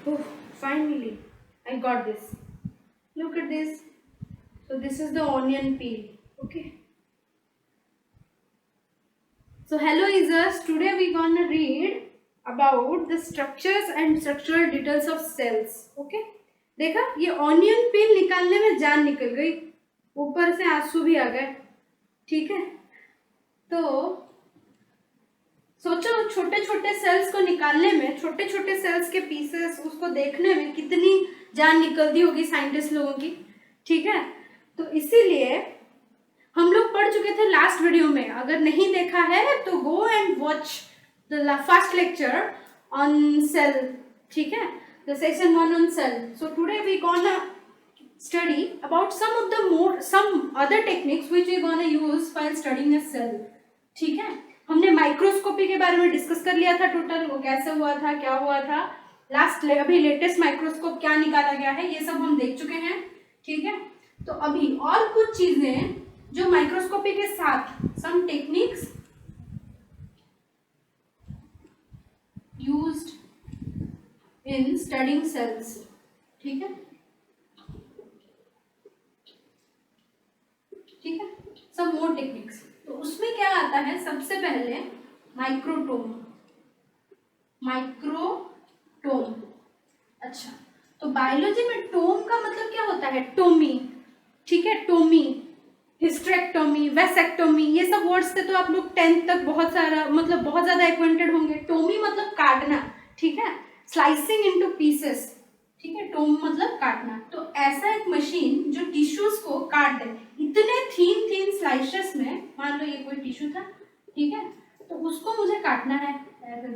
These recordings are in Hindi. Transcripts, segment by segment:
Oh, finally, I got this. Look at this. So this is the onion peel. Okay. So hello users. Today we're gonna read about the structures and structural details of cells. Okay. देखा ये ऑनियन पील निकालने में जान निकल गई, ऊपर से आंसू भी आ गए. ठीक है. तो सोचो छोटे छोटे सेल्स को निकालने में, छोटे छोटे सेल्स के पीसेस उसको देखने में कितनी जान निकलती होगी साइंटिस्ट लोगों की. ठीक है. तो इसीलिए हम लोग पढ़ चुके थे लास्ट वीडियो में. अगर नहीं देखा है तो go and watch the first lecture on cell. ठीक है, the section 1 on cell. So today we gonna study about some other techniques which we gonna use while studying a cell. ठीक है. हमने माइक्रोस्कोपी के बारे में डिस्कस कर लिया था टोटल, वो कैसे हुआ था, क्या हुआ था. अभी लेटेस्ट माइक्रोस्कोप क्या निकाला गया है, ये सब हम देख चुके हैं. ठीक है. तो अभी और कुछ चीजें जो माइक्रोस्कोपी के साथ, some techniques used in studying cells. ठीक है. ठीक है. Some more techniques. तो उसमें क्या आता है, सबसे पहले माइक्रोटोम. माइक्रोटोम. अच्छा, तो बायोलॉजी में टोम का मतलब क्या होता है, टोमी. ठीक है. टोमी, हिस्टेरेक्टोमी, वेसेक्टोमी, ये सब वर्ड्स से तो आप लोग 10th तक बहुत सारा मतलब बहुत ज्यादा एक्वेंटेड होंगे. टोमी मतलब काटना. ठीक है. Slicing into pieces. ठीक है. टोम मतलब काटना. तो ऐसा एक मशीन जो टिश्यूज को काट दे इतने थीन स्लाइसेस में. मान लो ये कोई टिश्यू था. ठीक है. तो उसको मुझे काटना है.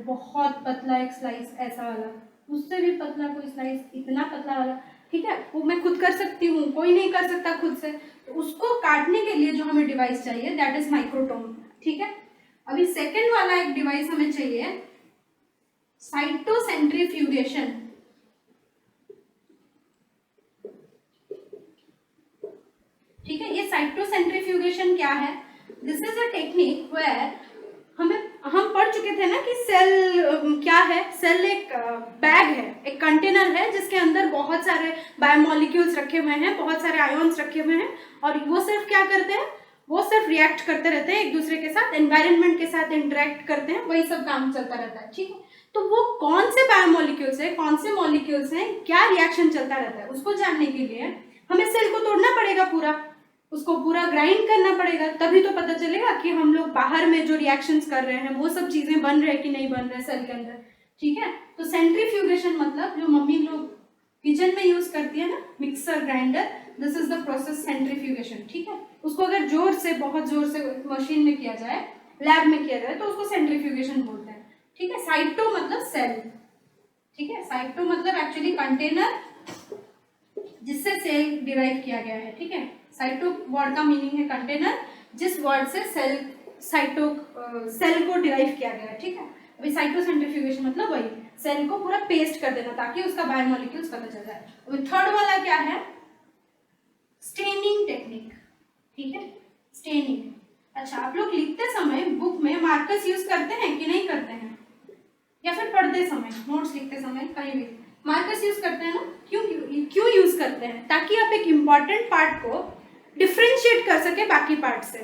बहुत पतला एक स्लाइस, ऐसा वाला, उससे भी पतला कोई स्लाइस, इतना पतला वाला. ठीक है. वो मैं खुद कर सकती हूँ, कोई नहीं कर सकता खुद से. तो उसको काटने के लिए जो हमें डिवाइस चाहिए, दैट इज माइक्रोटोम. ठीक है. अभी सेकेंड वाला एक डिवाइस हमें चाहिए, साइटोसेंट्रीफ्यूगेशन. ठीक है. ये साइटोसेंट्रीफ्यूगेशन क्या है, this is a technique where हम पढ़ चुके थे ना कि सेल क्या है. सेल एक बैग है, एक कंटेनर है जिसके अंदर बहुत सारे बायोमोलिक्यूल्स रखे हुए हैं, बहुत सारे आयोन्स रखे हुए हैं. और वो सिर्फ क्या करते हैं, वो सिर्फ रिएक्ट करते रहते हैं एक दूसरे के साथ, एनवायरनमेंट के साथ इंटरेक्ट करते हैं, वही सब काम चलता रहता है. ठीक है. तो वो कौन से बायोमोलिक्यूल्स है, कौन से मॉलिक्यूल्स हैं, क्या रिएक्शन चलता रहता है, उसको जानने के लिए हमें सेल को तोड़ना पड़ेगा पूरा, उसको पूरा ग्राइंड करना पड़ेगा. तभी तो पता चलेगा कि हम लोग बाहर में जो रिएक्शंस कर रहे हैं वो सब चीजें बन रहे हैं कि नहीं बन रहे सेल के अंदर. ठीक है. तो सेंट्रीफ्यूगेशन मतलब जो मम्मी लोग किचन में यूज करती है ना, mixer grinder, this is the process centrifugation. ठीक है. उसको अगर जोर से, बहुत जोर से मशीन में किया जाए, लैब में किया जाए, तो उसको सेंट्रीफ्यूगेशन बोलते हैं. ठीक है. साइटो मतलब सेल. ठीक है. साइटो मतलब एक्चुअली कंटेनर जिससे सेल डिराइव किया गया है. ठीक है. साइटो वर्ड का मीनिंग है कंटेनर, जिस वर्ड से सेल सेल को डिराइव किया गया है. ठीक है. अभी साइटोसेंट्रीफ्यूगेशन मतलब वही सेल को पूरा पेस्ट कर देना ताकि उसका बायोमोलिक्यूल्स पता चल जाए. अभी थर्ड वाला क्या है, स्टेनिंग टेक्निक. ठीक है. स्टेनिंग. अच्छा, आप लोग लिखते समय बुक में मार्कर्स यूज करते हैं कि नहीं करते हैं, या फिर पढ़ते समय, नोट्स लिखते समय कहीं भी मार्कर्स यूज करते हैं ना. क्यों यूज करते हैं, ताकि आप एक इंपॉर्टेंट पार्ट को डिफ्रेंशिएट कर सके बाकी पार्ट से.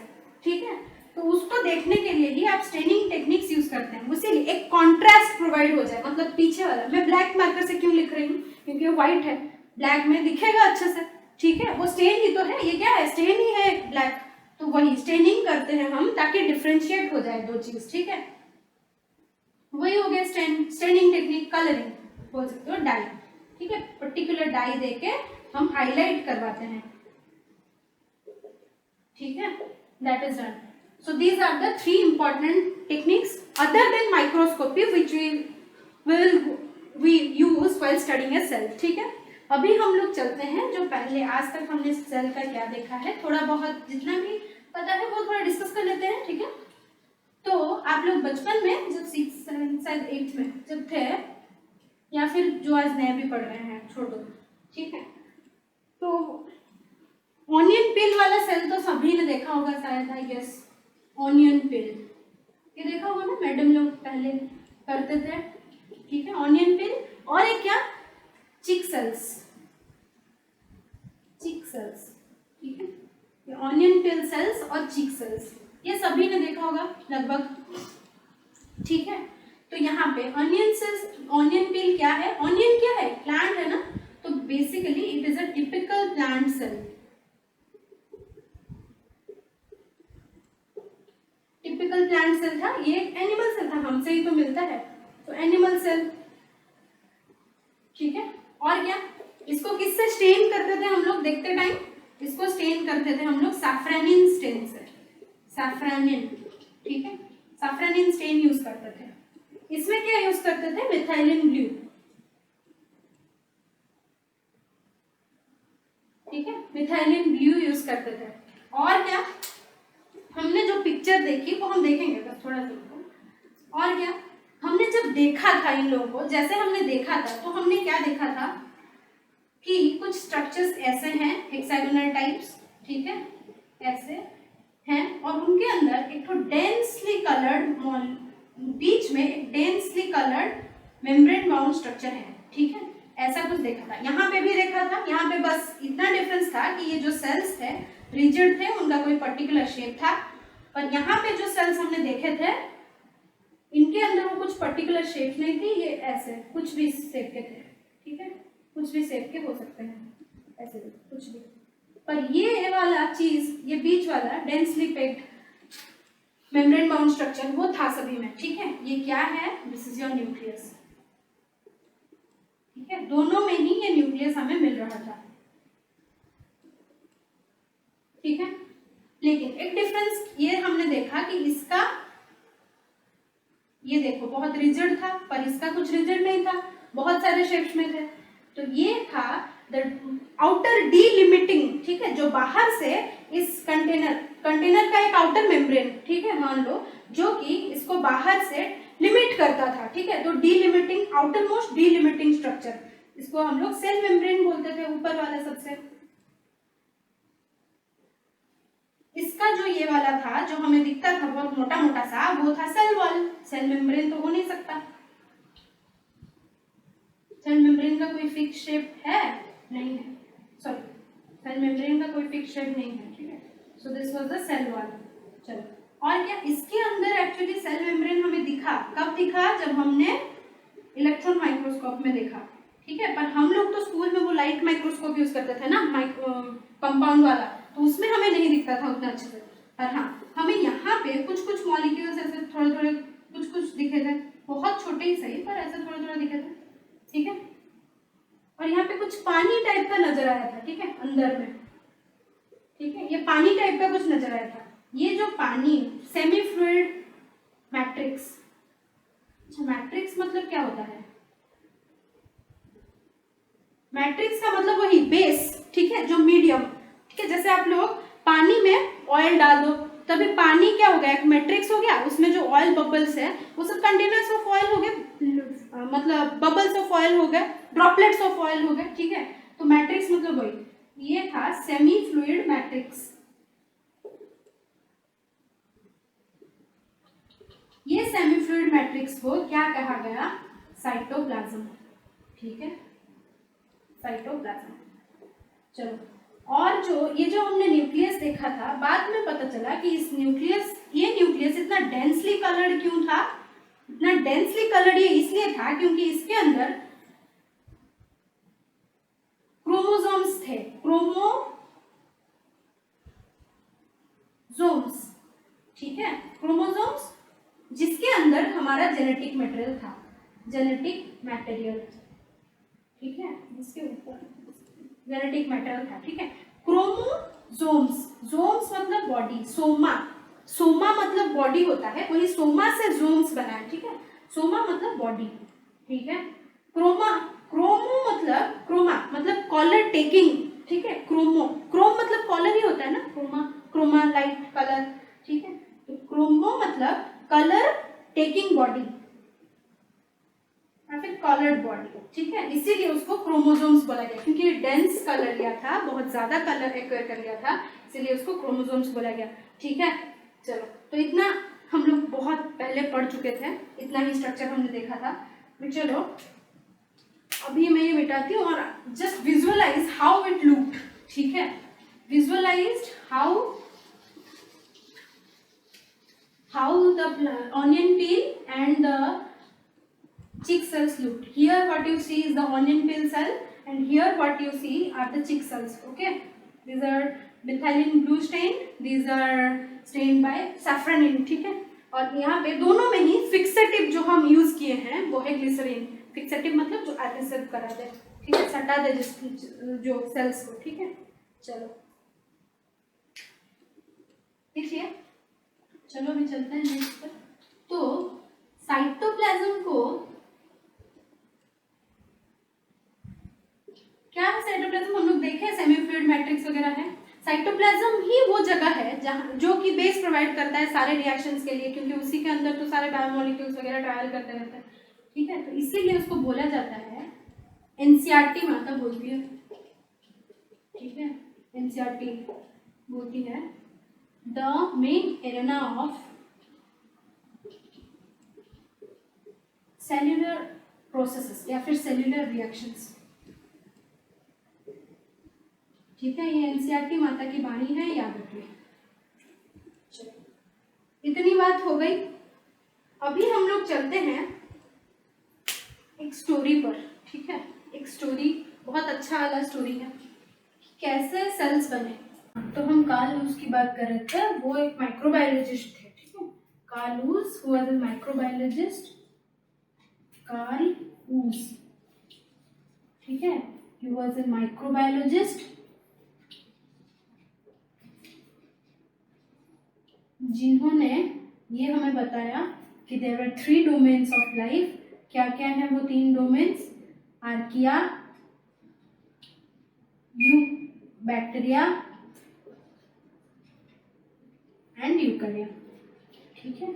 ठीक है. तो उसको देखने के लिए ही आप स्टेनिंग टेक्निक्स यूज करते हैं. इसीलिए एक कॉन्ट्रास्ट प्रोवाइड हो जाए. मतलब पीछे वाला, मैं ब्लैक मार्कर से क्यों लिख रही हूँ, क्योंकि व्हाइट है, ब्लैक में दिखेगा अच्छे से. ठीक है. वो स्टेन ही तो है, ये क्या है, स्टेन ही है ब्लैक. तो वही स्टेनिंग करते हैं हम ताकि डिफ्रेंशिएट हो जाए दो चीज. ठीक है. वही हो गया स्टेनिंग टेक्निक. कलरिंग बोल सकते हो, डाई. ठीक है. पर्टिकुलर डाई देके हम हाईलाइट करवाते हैं. ठीक है. That is done. So these are the 3 important techniques other than microscopy which we use while studying a cell. ठीक है. अभी हम लोग चलते हैं, जो पहले आज तक हमने सेल का क्या देखा है, थोड़ा बहुत जितना भी पता है वो थोड़ा डिस्कस कर लेते हैं. ठीक है. तो आप लोग बचपन में जब 6th 7th शायद 8th में जब थे, या फिर जो आज नए भी पढ़ रहे हैं छोड़ो. ठीक है. तो सभी ने देखा होगा शायद, आई गेस, ऑनियन पिल। ये देखा होगा ना, मैडम लोग पहले करते थे, ठीक है, ऑनियन पिल। और एक क्या, चिक सेल्स, चिक सेल्स, ठीक है, ये ऑनियन पिल सेल्स और चिक सेल्स, ये सभी ने देखा होगा लगभग, ठीक है। तो यहाँ पे ऑनियन सेल्स, ऑनियन पिल क्या है, ऑनियन क्या है, प्लांट है ना, तो basically it is a typical plant cell, typical plant cell था, ये एनिमल सेल था, हमसे ही तो मिलता है, तो एनिमल सेल, ठीक है। और क्या, इसको किससे स्टेन करते थे हम लोग देखते टाइम, इसको स्टेन करते थे हम लोग सैफ्रानिन स्टेन से, सैफ्रानिन, ठीक है, सैफ्रानिन स्टेन यूज करते थे। इसमें क्या यूज करते थे, मिथाइलिन ब्लू, ठीक है, मिथाइलिन ब्लू यूज करते थे। और क्या, हमने जो पिक्चर देखी वो हम देखेंगे बस थोड़ा सा। और क्या, हमने जब देखा था इन लोगों को, जैसे हमने देखा था, तो हमने क्या देखा था कि कुछ स्ट्रक्चर्स ऐसे हैं, हेक्सागोनल टाइप्स, ठीक है, ऐसे हैं, और उनके अंदर एक तो डेंसली कलर्ड, बीच में एक densely coloured membrane bound structure है, ठीक है, ऐसा कुछ देखा था। यहाँ पे भी देखा था, यहाँ पे बस इतना डिफरेंस था कि ये जो सेल्स थे रिजिड थे, उनका कोई पर्टिकुलर शेप था, पर यहाँ पे जो सेल्स हमने देखे थे इनके अंदर वो कुछ पर्टिकुलर शेप नहीं थी, ये ऐसे कुछ भी शेप के थे, ठीक है, कुछ भी शेप के हो सकते हैं, ऐसे कुछ भी, पर ये वाला चीज, ये बीच वाला densely packed membrane bound structure वो था सभी में, ठीक है। ये क्या है, दिस इज योर न्यूक्लियस, ठीक है, दोनों में ही ये न्यूक्लियस हमें मिल रहा था, ठीक है। लेकिन एक डिफरेंस ये हमने देखा कि इसका, ये देखो बहुत रिजिड था, पर इसका कुछ रिजिड नहीं था, बहुत सारे शेप्स में थे, तो ये था द आउटर डीलिमिटिंग, ठीक है, जो बाहर से इस कंटेनर का एक आउटर मेम्ब्रेन, ठीक है, मान लो, जो कि इसको बाहर से लिमिट करता था, ठीक है, तो डीलिमिटिंग, आउटर मोस्ट डीलिमिटिंग स्ट्रक्चर, इसको हम लोग सेल मेम्ब्रेन बोलते थे, ऊपर वाला सबसे। इसका जो ये वाला था, जो हमें दिखता था बहुत मोटा मोटा सा, वो था सेल वॉल, सेल मेम्ब्रेन तो हो नहीं सकता, सेल मेम्ब्रेन का कोई फिक्स शेप है नहीं है, सॉरी, सेल मेम्ब्रेन का कोई फिक्स शेप नहीं है, ठीक है, so this was the cell wall. चलो, और क्या, इसके अंदर एक्चुअली सेल मेम्ब्रेन हमें दिखा, कब दिखा, जब हमने इलेक्ट्रॉन माइक्रोस्कोप में देखा, ठीक है, पर हम लोग तो स्कूल में वो लाइट माइक्रोस्कोप यूज करते थे ना, कंपाउंड वाला, तो उसमें हमें नहीं दिखता था उतना अच्छे से, पर हाँ हमें यहाँ पे कुछ कुछ मॉलिक्यूल्स ऐसे थोड़े थोड़े कुछ कुछ दिखे थे, बहुत छोटे ही सही, पर ऐसे थोड़े थोड़े दिखे थे, ठीक है। और यहाँ पे कुछ पानी टाइप का नजर आया था, ठीक है, अंदर में, ठीक है, ये पानी टाइप का कुछ नजर आया था, ये जो पानी, सेमी फ्लूइड मैट्रिक्स। अच्छा, मैट्रिक्स मतलब क्या होता है, मैट्रिक्स का मतलब वही बेस, ठीक है, जो मीडियम, ठीक है, जैसे आप लोग पानी में ऑयल डाल दो, तभी पानी क्या हो गया, एक मैट्रिक्स हो गया, उसमें जो ऑयल बबल्स है वो सब कंटेनर्स ऑफ ऑयल हो गए, मतलब बबल्स ऑफ ऑयल हो गए, ड्रॉपलेट्स ऑफ ऑयल हो गए, ठीक है, तो मैट्रिक्स मतलब वही, ये था सेमी फ्लूइड मैट्रिक्स। ये सेमी फ्लूइड मैट्रिक्स को क्या कहा गया, साइटोप्लाज्म, ठीक है, साइटोप्लाज्म। चलो, और जो ये जो हमने न्यूक्लियस देखा था, बाद में पता चला कि इस न्यूक्लियस, ये न्यूक्लियस इतना डेंसली कलर्ड क्यों था, इतना डेंसली कलर्ड ये इसलिए था क्योंकि इसके अंदर क्रोमोसोम्स थे, क्रोमोसोम्स, ठीक है, क्रोमोसोम्स, जिसके अंदर हमारा जेनेटिक मटेरियल था, जेनेटिक मटेरियल, ठीक है, जिसके ऊपर जेनेटिक मटेरियल था, ठीक है, क्रोमोसोम्स, जोम्स मतलब बॉडी, सोमा, सोमा मतलब बॉडी होता है, वही सोमा से जोम्स बना है, ठीक है, सोमा मतलब बॉडी, ठीक है, क्रोमा, क्रोमो मतलब क्रोमा मतलब कॉलर टेकिंग, ठीक है, क्रोमो, क्रोम मतलब कॉलर ही होता है ना, क्रोमा, क्रोमा लाइट कलर, ठीक है, तो क्रोमो मतलब कलर टेकिंग बॉडी, या फिर कलर्ड बॉडी, ठीक है, इसीलिए उसको क्रोमोसोम्स बोला गया, क्योंकि डेंस कलर लिया था, बहुत ज्यादा कलर एक्वायर कर लिया था, इसीलिए उसको क्रोमोसोम्स बोला गया। ठीक है, चलो, तो इतना हम लोग बहुत पहले पढ़ चुके थे, इतना ही स्ट्रक्चर हमने देखा था। तो चलो अभी मैं ये मिटाती हूँ और just visualise how it looked. ठीक है, visualise how the onion peel and the chick cells looked. Here what you see is the onion peel cell and here what you see are the chick cells. Okay, these are methylene blue stained, these are stained by saffronin. ठीक है, और यहाँ पे दोनों में ही फिक्सेटिव जो हम यूज किए हैं वो है ग्लिसरीन। फिक्सेटिव मतलब जो एडहेसिव करा दे, ठीक है, सटा दे जो सेल्स को। ठीक है, चलो देखिए, चलो अभी चलते हैं नेक्स्ट पर। तो साइटोप्लाज्म को क्या है, साइटोप्लाज्म हम लोग देखे सेमीफ्लूइड मैट्रिक्स वगैरह है। साइटोप्लाज्म ही वो जगह है जहाँ जो कि बेस प्रोवाइड करता है सारे रिएक्शंस के लिए, क्योंकि उसी के अंदर तो सारे बायोमोलिक्यूल्स वगैरह ट्रायल करते रहते हैं। ठीक है, तो इसीलिए उसको बोला जाता है, एनसीईआरटी माता बोलती है, ठीक है, एनसीईआरटी बोलती है the main arena of cellular processes या फिर cellular reactions। ठीक है, ये एनसीईआरटी माता की वाणी है, याद रखिए। चलो इतनी बात हो गई, अभी हम लोग चलते हैं एक स्टोरी पर। ठीक है, एक स्टोरी बहुत अच्छा वाला स्टोरी है, कैसे सेल्स बने। तो हम कार्ल लूस की बात कर रहे थे, वो एक माइक्रोबायोलॉजिस्ट थे। ठीक है, Carl Luce who was a microbiologist, Carl Luce, ठीक है, ही वाज अ माइक्रोबायोलॉजिस्ट जिन्होंने ये हमें बताया कि there are 3 domains of life. क्या क्या है वो 3 domains? Archaea, eubacteria and eukarya. ठीक है,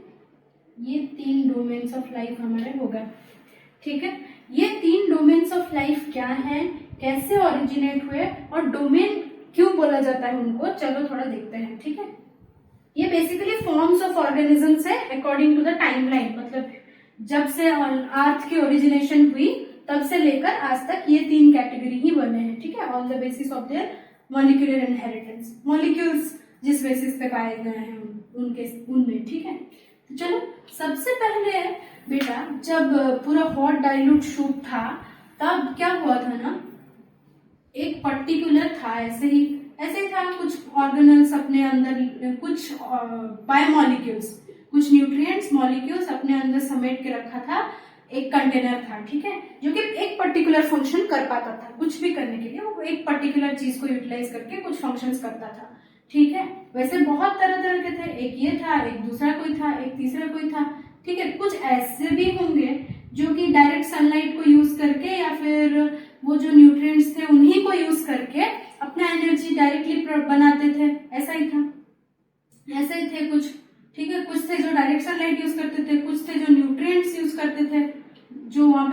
ये 3 डोमेन्स ऑफ लाइफ हमारे हो गए। ठीक है, ये 3 डोमेन्स ऑफ लाइफ क्या है, कैसे ओरिजिनेट हुए और डोमेन क्यों बोला जाता है उनको, चलो थोड़ा देखते हैं। ठीक है, ये बेसिकली फॉर्म्स ऑफ ऑर्गेनिजम्स है अकॉर्डिंग टू द टाइमलाइन, मतलब जब से अर्थ की ओरिजिनेशन हुई तब से लेकर आज तक ये 3 कैटेगरी ही बने हैं। ठीक है, on the basis of their molecular inheritance, molecules जिस बेसिस पे पाए गए हैं उनमें। ठीक है, तो चलो सबसे पहले बेटा जब पूरा हॉट डाइल्यूट सूप था तब क्या हुआ था ना, एक पर्टिकुलर था, ऐसे ही था, कुछ ऑर्गेनल्स अपने अंदर, कुछ बायोमोलिक्यूल्स, कुछ न्यूट्रिएंट्स मॉलिक्यूल्स अपने अंदर समेट के रखा था, एक कंटेनर था। ठीक है, जो कि एक पर्टिकुलर फंक्शन कर पाता था, कुछ भी करने के लिए वो एक पर्टिकुलर चीज को यूटिलाइज करके कुछ फंक्शंस करता था। ठीक है, वैसे बहुत तरह तरह के थे, एक ये था, एक दूसरा कोई था, एक तीसरा कोई था। ठीक है, कुछ ऐसे भी होंगे जो कि डायरेक्ट सनलाइट को यूज करके या फिर वो जो न्यूट्रिएंट्स थे उन्हीं को यूज करके अपना एनर्जी डायरेक्टली बनाते थे, ऐसा ही था, ऐसे ही थे कुछ। ठीक है, कुछ थे जो डायरेक्ट सनलाइट यूज करते थे, कुछ थे जो न्यूट्रिएंट्स यूज करते थे जो वहां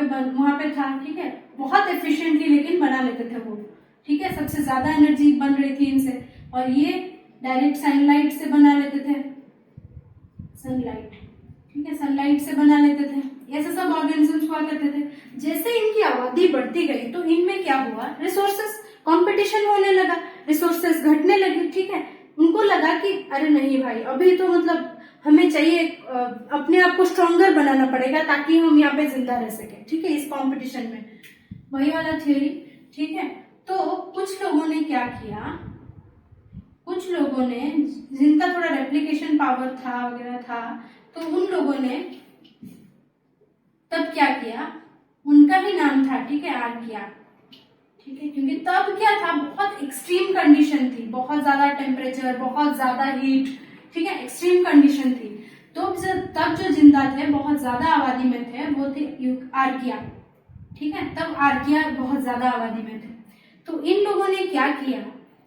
पे था। ठीक है, बहुत एफिशिएंटली लेकिन बना लेते थे वो। ठीक है, सबसे ज्यादा एनर्जी बन रही थी इनसे, और ये डायरेक्ट सनलाइट से बना लेते थे, सनलाइट। ठीक है, सनलाइट से बना लेते थे। ऐसे सब ऑर्गेनिजम्स हुआ करते थे। जैसे इनकी आबादी बढ़ती गई तो इनमें क्या हुआ, रिसोर्सेस कंपटीशन होने लगा, रिसोर्सेस घटने लगे। ठीक है, उनको लगा कि अरे नहीं भाई, अभी तो मतलब हमें चाहिए, अपने आप को स्ट्रॉन्गर बनाना पड़ेगा ताकि हम यहाँ पे जिंदा रह सके। ठीक है, इस कंपटीशन में, वही वाला थ्योरी। ठीक है, तो कुछ लोगों ने क्या किया, कुछ लोगों ने जिनका थोड़ा रेप्लिकेशन पावर था वगैरह था, तो उन लोगों ने तब क्या किया, उनका ही नाम था, ठीक है, आर्किया। ठीक है, क्योंकि तब क्या था, बहुत एक्सट्रीम कंडीशन थी, बहुत ज्यादा टेम्परेचर, बहुत ज्यादा हीट। ठीक है, एक्सट्रीम कंडीशन थी, तो तब जो जिंदा थे, बहुत ज्यादा आबादी में थे, वो थे आर्किया। ठीक है, तब आर्किया बहुत ज्यादा आबादी में थे। तो इन लोगों ने क्या किया,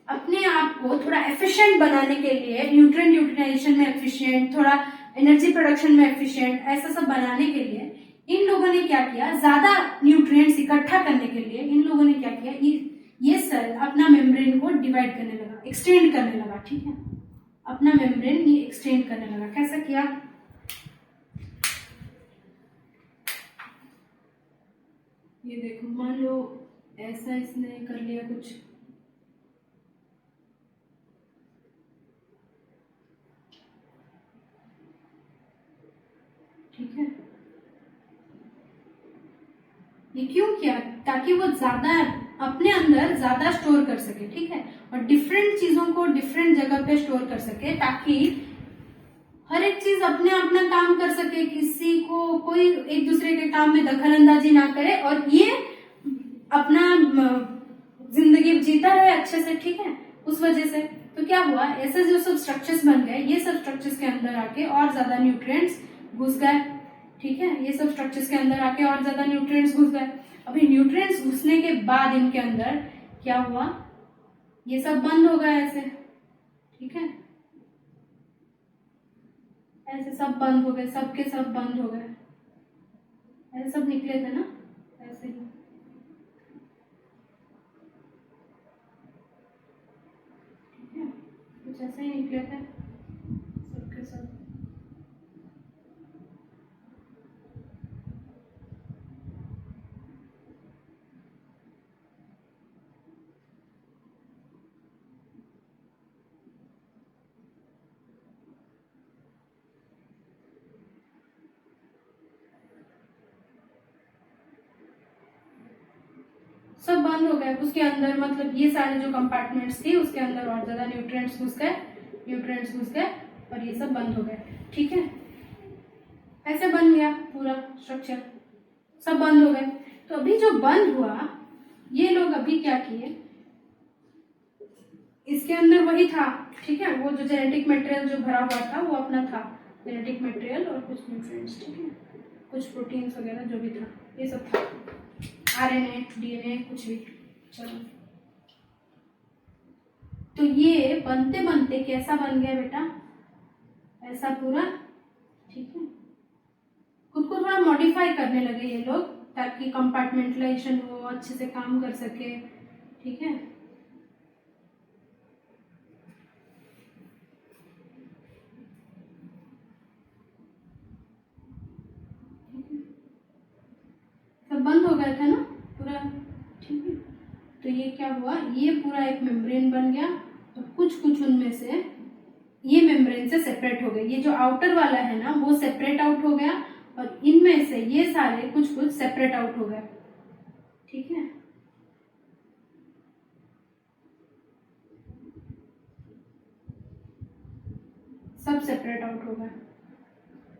अपने आप को थोड़ा एफिशिएंट बनाने के लिए, न्यूट्रिएंट यूटिलाइजेशन में एफिशिएंट, थोड़ा एनर्जी प्रोडक्शन में एफिशिएंट, ऐसा सब बनाने के लिए इन लोगों ने क्या किया, ज्यादा न्यूट्रिएंट्स इकट्ठा करने के लिए इन लोगों ने क्या किया, ये सेल अपना मेम्ब्रेन को डिवाइड करने लगा, एक्सटेंड करने लगा, ठीक है, अपना मेम्ब्रेन ये एक्सटेंड करने लगा। कैसा किया, ये देखो, मान लो ऐसा इसने कर लिया कुछ, ठीक है, ये क्यों किया, ताकि वो ज्यादा अपने अंदर ज्यादा स्टोर कर सके, ठीक है, और डिफरेंट चीजों को डिफरेंट जगह पे स्टोर कर सके, ताकि हर एक चीज अपने अपना काम कर सके, किसी को कोई एक दूसरे के काम में दखल अंदाजी ना करे, और ये अपना जिंदगी जीता रहे अच्छे से, ठीक है। उस वजह से तो क्या हुआ, ऐसे जो सब स्ट्रक्चर्स बन गए, ये सब स्ट्रक्चर्स के अंदर आके और ज्यादा न्यूट्रिएंट्स घुस गए, ठीक है, ये सब स्ट्रक्चर्स के अंदर आके और ज्यादा न्यूट्रिएंट्स घुस गए। अभी न्यूट्रिएंट्स घुसने के बाद इनके अंदर क्या हुआ, ये सब बंद हो गया ऐसे, ठीक है, ऐसे सब बंद हो गए, सबके सब बंद हो गए, ऐसे सब निकले थे ना, ऐसे ही, ठीक है, कुछ ऐसे ही निकले थे सबके सब। सब बंद हो गए, उसके अंदर मतलब ये सारे जो कंपार्टमेंट्स थे उसके अंदर और ज्यादा न्यूट्रिएंट्स घुस गए और ये सब बंद हो गए, ठीक है, ऐसे बन गया पूरा स्ट्रक्चर, सब बंद हो गए। तो अभी जो बंद हुआ, ये लोग अभी क्या किए, इसके अंदर वही था, ठीक है, वो जो जेनेटिक मटेरियल जो भरा हुआ था वो अपना था, जेनेटिक मटेरियल और कुछ न्यूट्रिएंट्स, ठीक है, कुछ प्रोटीन्स वगैरह जो भी था, ये सब था, आरएनए, डीएनए, कुछ भी, चलो। तो ये बनते बनते कैसा बन गया बेटा, ऐसा पूरा, ठीक है, खुद को थोड़ा मॉडिफाई करने लगे ये लोग, ताकि कंपार्टमेंटलाइजेशन वो अच्छे से काम कर सके, ठीक है, सब बंद हो गया था ना पूरा, ठीक है। तो ये क्या हुआ, ये पूरा एक मेम्ब्रेन बन गया, और कुछ उनमें से ये मेम्ब्रेन से सेपरेट हो गए, ये जो आउटर वाला है ना वो सेपरेट आउट हो गया, और इनमें से ये सारे कुछ सेपरेट आउट हो गए, ठीक है, सब सेपरेट आउट हो गए,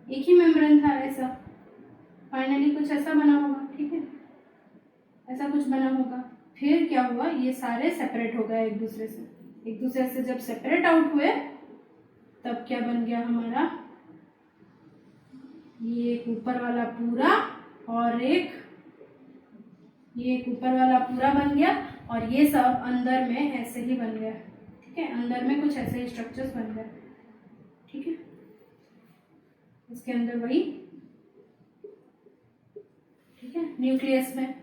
एक ही मेम्ब्रेन था ऐसा, फाइनली कुछ ऐसा बना होगा, ठीक है, ऐसा कुछ बना होगा। फिर क्या हुआ, ये सारे सेपरेट हो गए एक दूसरे से जब सेपरेट आउट हुए, तब क्या बन गया हमारा, ये एक ऊपर वाला पूरा और ये एक ऊपर वाला पूरा बन गया, और ये सब अंदर में ऐसे ही बन गया, ठीक है, अंदर में कुछ ऐसे ही स्ट्रक्चर्स बन गए, ठीक है, इसके अंदर वही, ठीक है, न्यूक्लियस में,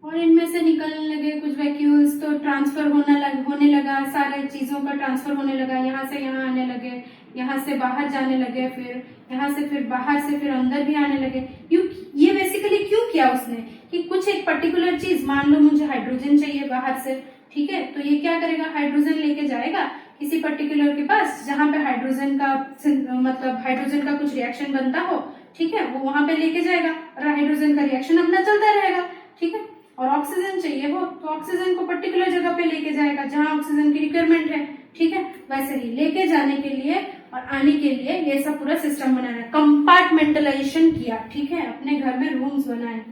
और इनमें से निकलने लगे कुछ वैक्यूल्स, तो ट्रांसफर होने लगा, सारे चीजों का ट्रांसफर होने लगा, यहाँ से यहाँ आने लगे, यहाँ से बाहर जाने लगे, फिर यहाँ से फिर बाहर से फिर अंदर भी आने लगे। ये बेसिकली क्यों किया उसने, कि कुछ एक पर्टिकुलर चीज, मान लो मुझे हाइड्रोजन चाहिए बाहर से, ठीक है, तो ये क्या करेगा, हाइड्रोजन लेके जाएगा किसी पर्टिकुलर के पास जहाँ पे हाइड्रोजन का मतलब हाइड्रोजन का कुछ रिएक्शन बनता हो, ठीक है, वो वहां पे लेके जाएगा, और हाइड्रोजन का रिएक्शन अपना चलता रहेगा, ठीक है, और ऑक्सीजन चाहिए हो तो ऑक्सीजन को पर्टिकुलर जगह पे लेके जाएगा जहां ऑक्सीजन की रिक्वायरमेंट है, ठीक है, वैसे ही लेके जाने के लिए और आने के लिए ये सब पूरा सिस्टम बनाया, कंपार्टमेंटलाइजेशन किया, ठीक है, अपने घर में रूम्स बनाए।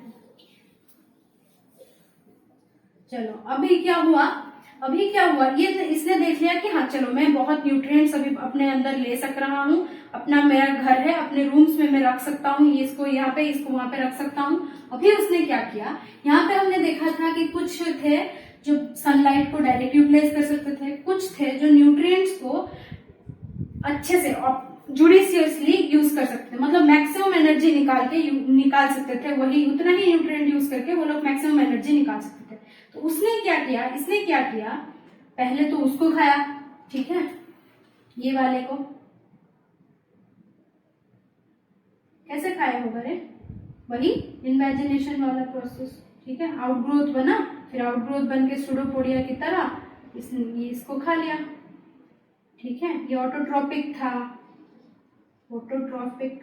चलो अभी क्या हुआ, ये इसने देख लिया कि हाँ चलो मैं बहुत न्यूट्रिएंट्स अभी अपने अंदर ले सक रहा हूँ, अपना मेरा घर है, अपने रूम्स में मैं रख सकता हूँ, इसको यहाँ पे इसको वहां पे रख सकता हूँ। अभी उसने क्या किया, यहाँ पे हमने देखा था कि कुछ थे जो सनलाइट को डायरेक्ट यूटिलाइज कर सकते थे, कुछ थे जो न्यूट्रिएंट्स को अच्छे से जुडिशियसली यूज कर सकते थे, मतलब मैक्सिमम एनर्जी निकाल सकते थे, वही उतना ही न्यूट्रिएंट यूज करके वो लोग मैक्सिमम एनर्जी निकाल सकते थे। तो उसने क्या किया, इसने क्या किया, पहले तो उसको खाया, ठीक है, ये वाले को कैसे खाया होगा रे, वही इन्वेजिनेशन वाला प्रोसेस, ठीक है, आउटग्रोथ बना, फिर आउटग्रोथ बन के सूडोपोडिया की तरह इसने ये इसको खा लिया, ठीक है, ये ऑटोट्रॉपिक था, ऑटोट्रॉपिक,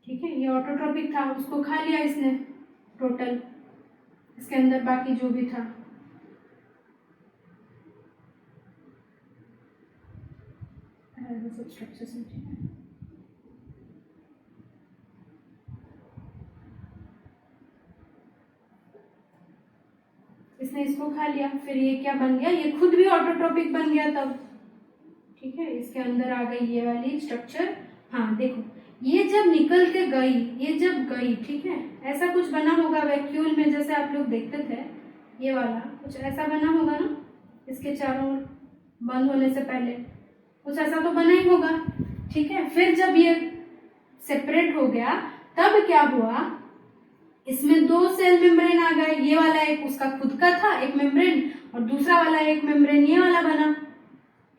ठीक है, ये ऑटोट्रॉपिक था, उसको खा लिया इसने टोटल, इसके अंदर बाकी जो भी था। सब स्ट्रक्चर्स में, ठीक है, इसने इसको खा लिया, फिर ये क्या बन गया, ये खुद भी ऑटोट्रॉपिक बन गया तब, ठीक है, इसके अंदर आ गई ये वाली स्ट्रक्चर। हाँ देखो, ये जब निकल के गई, ये जब गई, ठीक है, ऐसा कुछ बना होगा वैक्यूल में, जैसे आप लोग देखते थे, ये वाला कुछ ऐसा बना होगा ना, इसके चारों ओर बंद होने से पहले कुछ ऐसा तो बना ही होगा, ठीक है। फिर जब ये सेपरेट हो गया तब क्या हुआ, इसमें दो सेल मेम्ब्रेन आ गए, ये वाला एक उसका खुद का था एक मेम्ब्रेन, और दूसरा वाला एक मेम्ब्रेन ये वाला बना,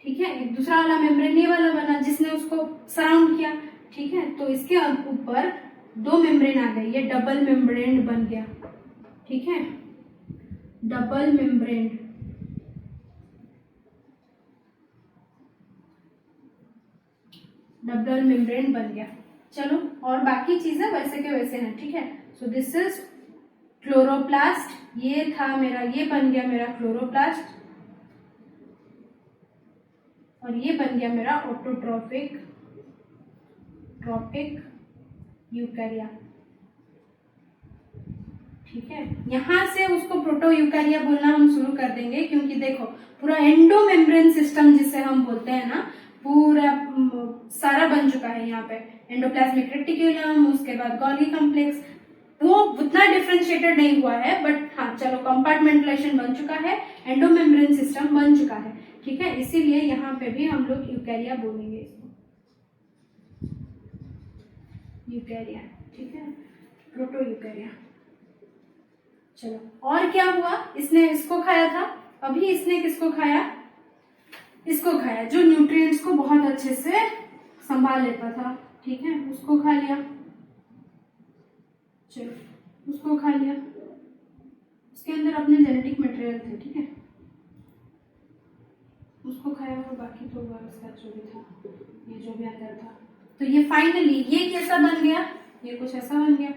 ठीक है, एक दूसरा वाला मेम्ब्रेन ये वाला बना जिसने उसको सराउंड किया, ठीक है। तो इसके ऊपर दो मेम्ब्रेन आ गए, ये डबल मेम्ब्रेन बन गया, ठीक है, डबल मेम्ब्रेन, डबल मेम्ब्रेन बन गया। चलो, और बाकी चीजें वैसे के वैसे हैं, ठीक है। सो दिस इज क्लोरोप्लास्ट, ये था मेरा, ये बन गया मेरा क्लोरोप्लास्ट, और ये बन गया मेरा ऑटोट्रॉपिक यूकैरिया, ठीक है। यहां से उसको प्रोटो यूकैरिया बोलना हम शुरू कर देंगे, क्योंकि देखो पूरा एंडो मेम्ब्रेन सिस्टम जिसे हम बोलते हैं ना, पूरा सारा बन चुका है यहाँ पे, एंडोप्लाज्मिक रेटिकुलम, उसके बाद गोल्गी कॉम्प्लेक्स, वो उतना डिफ्रेंशिएटेड नहीं हुआ है, बट हाँ चलो कंपार्टमेंटलाइजेशन बन चुका है, एंडो मेम्ब्रेन सिस्टम बन चुका है, ठीक है। इसीलिए यहाँ पे भी हम लोग यूकैरिया बोलेंगे इसको, यूकैरिया, ठीक है, प्रोटो यूकैरिया। चलो, और क्या हुआ, इसने इसको खाया था, अभी इसने किसको खाया, इसको खाया, जो न्यूट्रिएंट्स को बहुत अच्छे से संभाल लेता था, ठीक है, उसको खा लिया, चलो उसको खा लिया, उसके अंदर अपने जेनेटिक मटेरियल थे, ठीक है, उसको खाया, और बाकी तो उसका जो भी था, ये जो भी अंदर था, तो ये फाइनली ये कैसा बन गया, ये कुछ ऐसा बन गया,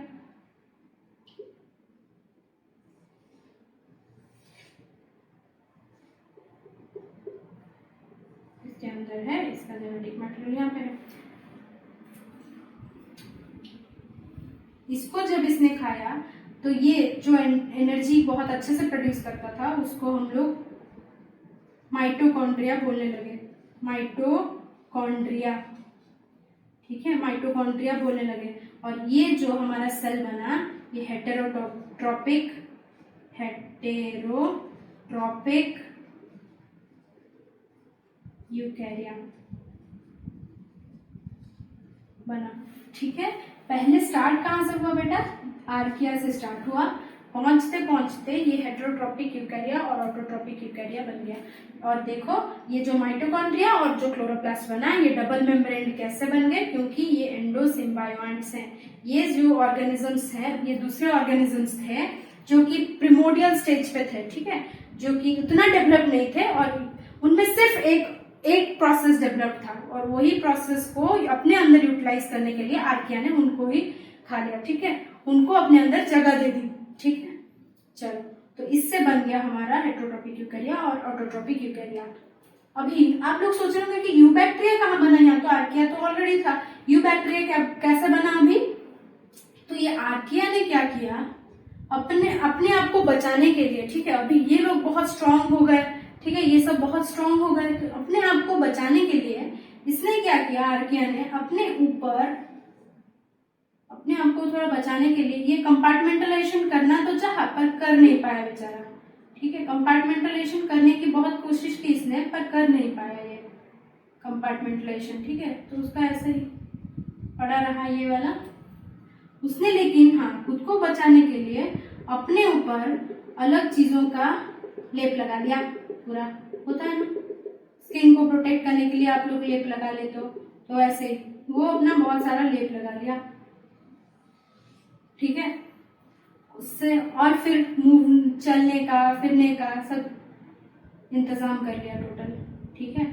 इसके अंदर है, इसका जेनेटिक मटेरियल यहाँ पे है। इसको जब इसने खाया तो ये जो एनर्जी बहुत अच्छे से प्रोड्यूस करता था, उसको हम लोग माइटोकॉन्ड्रिया बोलने लगे, माइटोकॉन्ड्रिया, ठीक है, माइटोकॉन्ड्रिया बोलने लगे। और ये जो हमारा सेल बना, ये हेटेरोट्रॉपिक यूकैरिया बना, ठीक है। पहले स्टार्ट कहाँ से हुआ बेटा, आर्किया से स्टार्ट हुआ, पहुंचते पहुंचते ये हेटेरोट्रॉपिक यूकैरिया और ऑटोट्रॉपिक यूकैरिया बन गया। और देखो ये जो माइटोकॉन्ड्रिया और जो क्लोरोप्लास्ट बना, ये डबल मेम्ब्रेन कैसे बन गए, क्योंकि ये एंडोसिम्बायोन्ट्स हैं। ये जो ऑर्गेनिजम्स हैं, ये दूसरे ऑर्गेनिजम्स थे जो कि प्रिमोडियल स्टेज पे थे, ठीक है, जो कि उतना डेवलप नहीं थे, और उनमें सिर्फ एक प्रोसेस डेवलप था, और वही प्रोसेस को अपने अंदर यूटिलाइज करने के लिए आर्किया ने उनको ही खा लिया, ठीक है, उनको अपने अंदर जगह दे दी, ठीक है। चलो, तो इससे बन गया हमारा हेटेरोट्रॉपिक यूकैरिया और ऑटोट्रॉपिक यूकैरिया। अभी आप लोग सोच रहे होंगे कि यूबैक्टीरिया कहाँ बना, यहाँ तो आर्किया तो ऑलरेडी था, यूबैक्टीरिया कैसे बना अभी, तो ये आर्किया ने क्या किया, अपने आप को बचाने के लिए, ठीक है, अभी ये लोग बहुत स्ट्रांग हो गए, ठीक है, ये सब बहुत स्ट्रांग हो गए, तो अपने आप को बचाने के लिए इसने क्या किया, आर्किया ने अपने आप को थोड़ा बचाने के लिए ये कंपार्टमेंटलाइजेशन करना तो चाहा, पर कर नहीं पाया बेचारा, ठीक है, कंपार्टमेंटलाइजेशन करने की बहुत कोशिश की इसने, पर कर नहीं पाया ये कंपार्टमेंटलाइजेशन, ठीक है। तो उसका ऐसे ही पड़ा रहा ये वाला। उसने लेकिन हाँ खुद को बचाने के लिए अपने ऊपर अलग चीजों का लेप लगा दिया पूरा, होता है ना स्किन को प्रोटेक्ट करने के लिए आप लोग लेप लगा लेते हो, तो ऐसे वो अपना बहुत सारा लेप लगा लिया, ठीक है। उससे और फिर मूव चलने का फिरने का सब इंतजाम कर लिया टोटल, ठीक है।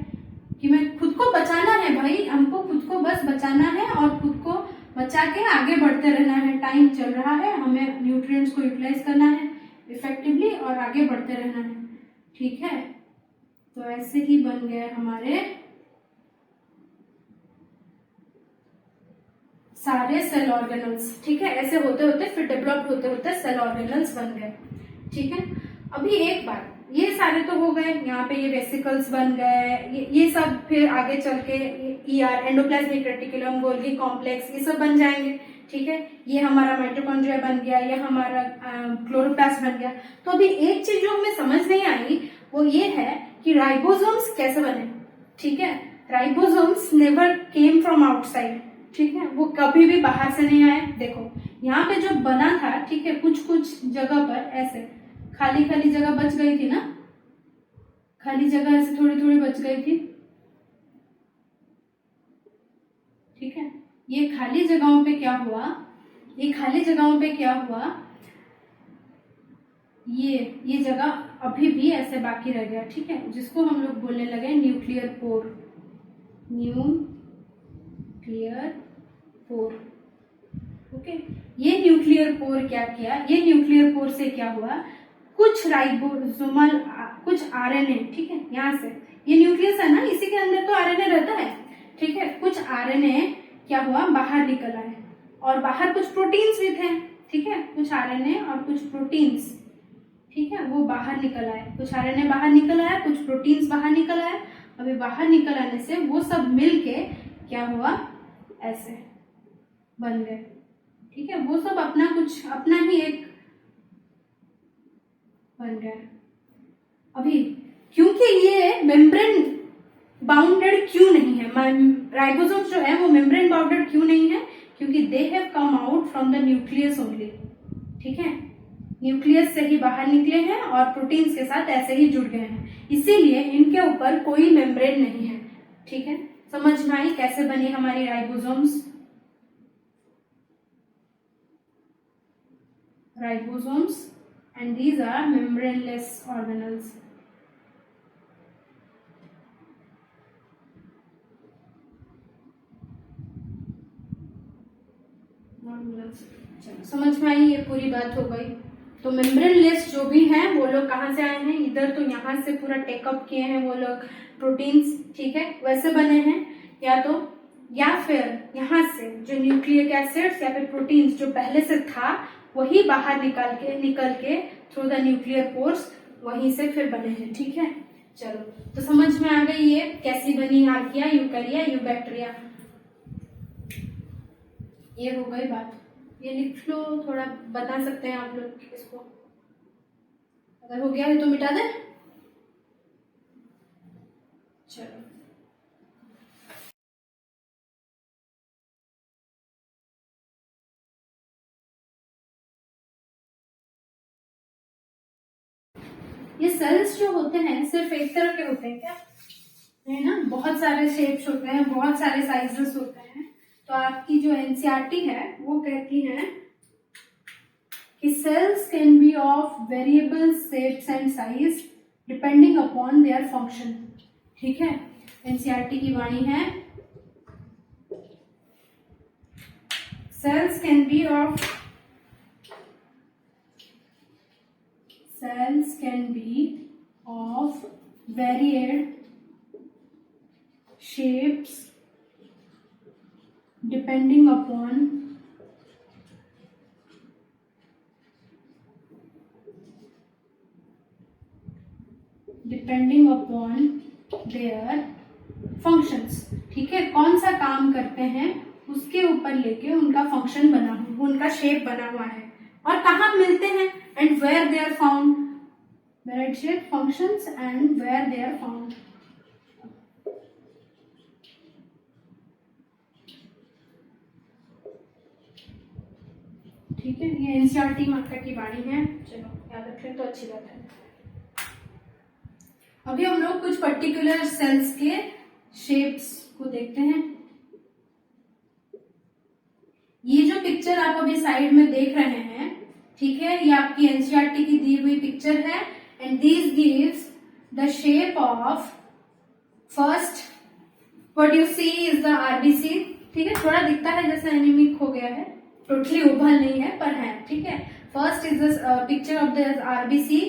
कि मैं खुद को बचाना है भाई, हमको खुद को बस बचाना है और खुद को बचा के आगे बढ़ते रहना है। टाइम चल रहा है, हमें न्यूट्रिएंट्स को यूटिलाइज करना है इफेक्टिवली और आगे बढ़ते रहना है, ठीक है। तो ऐसे ही बन गए हमारे सारे सेल ऑर्गेनल्स, ठीक है। ऐसे होते होते फिर डेवलप होते होते सेल ऑर्गेनल्स बन गए, ठीक है। अभी एक बार ये सारे तो हो गए, यहाँ पे ये वेसिकल्स बन गए, ये सब फिर आगे चल के ER endoplasmic reticulum Golgi complex ये सब बन जाएंगे, ठीक है। ये हमारा माइटोकॉन्ड्रिया बन गया, ये हमारा क्लोरोप्लास्ट बन गया। तो अभी एक चीज जो हमें समझ नहीं आई वो ये है कि राइबोसोम्स कैसे बने, ठीक है। Ribosomes never came from outside, ठीक है। वो कभी भी बाहर से नहीं आए। देखो यहाँ पे जो बना था, ठीक है, कुछ कुछ जगह पर ऐसे खाली खाली जगह बच गई थी ना, खाली जगह ऐसे थोड़ी थोड़ी बच गई थी, ठीक है। ये खाली जगहों पे क्या हुआ, ये खाली जगहों पे क्या हुआ, ये जगह अभी भी ऐसे बाकी रह गया, ठीक है, जिसको हम लोग बोलने लगे nuclear pore, nuclear pore, okay. ये न्यूक्लियर पोर क्या किया, ये न्यूक्लियर पोर से क्या हुआ, कुछ राइबोसोमल कुछ आरएनए, ठीक है, यहाँ से ये न्यूक्लियस है ना, इसी के अंदर तो आरएनए रहता है, ठीक है। कुछ आरएनए क्या हुआ बाहर निकल आए और बाहर कुछ प्रोटीन्स भी थे, ठीक है, कुछ आरएनए और कुछ प्रोटीन्स, ठीक है, वो बाहर निकल आए। कुछ आरएनए बाहर निकल आया, कुछ प्रोटीन्स बाहर निकल आए। अभी बाहर निकल आने से वो सब मिलके क्या हुआ, ऐसे बन गए, ठीक है। वो सब अपना कुछ अपना ही एक बन गया। अभी क्योंकि ये मेम्ब्रेन बाउंडेड क्यों नहीं है, राइबोसोम्स जो है वो मेम्ब्रेन बाउंडेड क्यों नहीं है, क्योंकि they have come out from the nucleus only, ठीक है। न्यूक्लियस से ही बाहर निकले हैं और प्रोटीन्स के साथ ऐसे ही जुड़ गए हैं, इसीलिए इनके ऊपर कोई मेम्ब्रेन नहीं है, ठीक है। समझ में आई कैसे बनी हमारी ribosomes. Ribosomes and these are membraneless organelles. चलो समझ में आई, ये पूरी बात हो गई। तो मेम्ब्रेनलेस जो भी हैं वो लोग कहाँ से आए हैं, इधर तो यहाँ से पूरा टेकअप किए हैं वो लोग प्रोटीन्स, ठीक है, वैसे बने हैं, या फिर यहाँ से जो न्यूक्लिक एसिड्स या फिर प्रोटीन्स जो पहले से था वही बाहर निकल के थ्रू द न्यूक्लियर पोर्स वहीं से फिर बने हैं, ठीक है। चलो तो समझ में आ गई ये कैसी बनी आर्किया, यूकैरिया, यूबैक्टीरिया। ये हो गई बात, ये लिख लो, थोड़ा बता सकते हैं आप लोग इसको, अगर हो गया है तो मिटा दे। चलो ये सेल्स जो होते हैं सिर्फ एक तरह के होते हैं क्या, है ना, बहुत सारे शेप्स होते हैं, बहुत सारे साइजेस होते हैं। तो आपकी जो एनसीईआरटी है वो कहती है कि cells can be of variable shapes and size depending upon their function, ठीक है। एनसीईआरटी की वाणी है cells can be of varied shapes depending upon their functions, ठीक है। कौन सा काम करते हैं उसके ऊपर लेके उनका फंक्शन बना हुआ, उनका शेप बना हुआ है, और कहाँ मिलते हैं and where they are found, varied shape functions and where they are found। ठीक है, ये एनसीईआरटी मार्केट की वाणी है, चलो याद रखें तो अच्छी बात है। अभी हम लोग कुछ पर्टिकुलर सेल्स के शेप्स को देखते हैं। ये जो पिक्चर आप अभी साइड में देख रहे हैं, ठीक है, ये आपकी एनसीईआरटी की दी हुई पिक्चर है and this gives the shape of first what you see is the RBC. ठीक है, थोड़ा दिखता है जैसे एनीमिक हो गया है, टोटली ओवल नहीं है पर है। ठीक है, first is the picture of the RBC,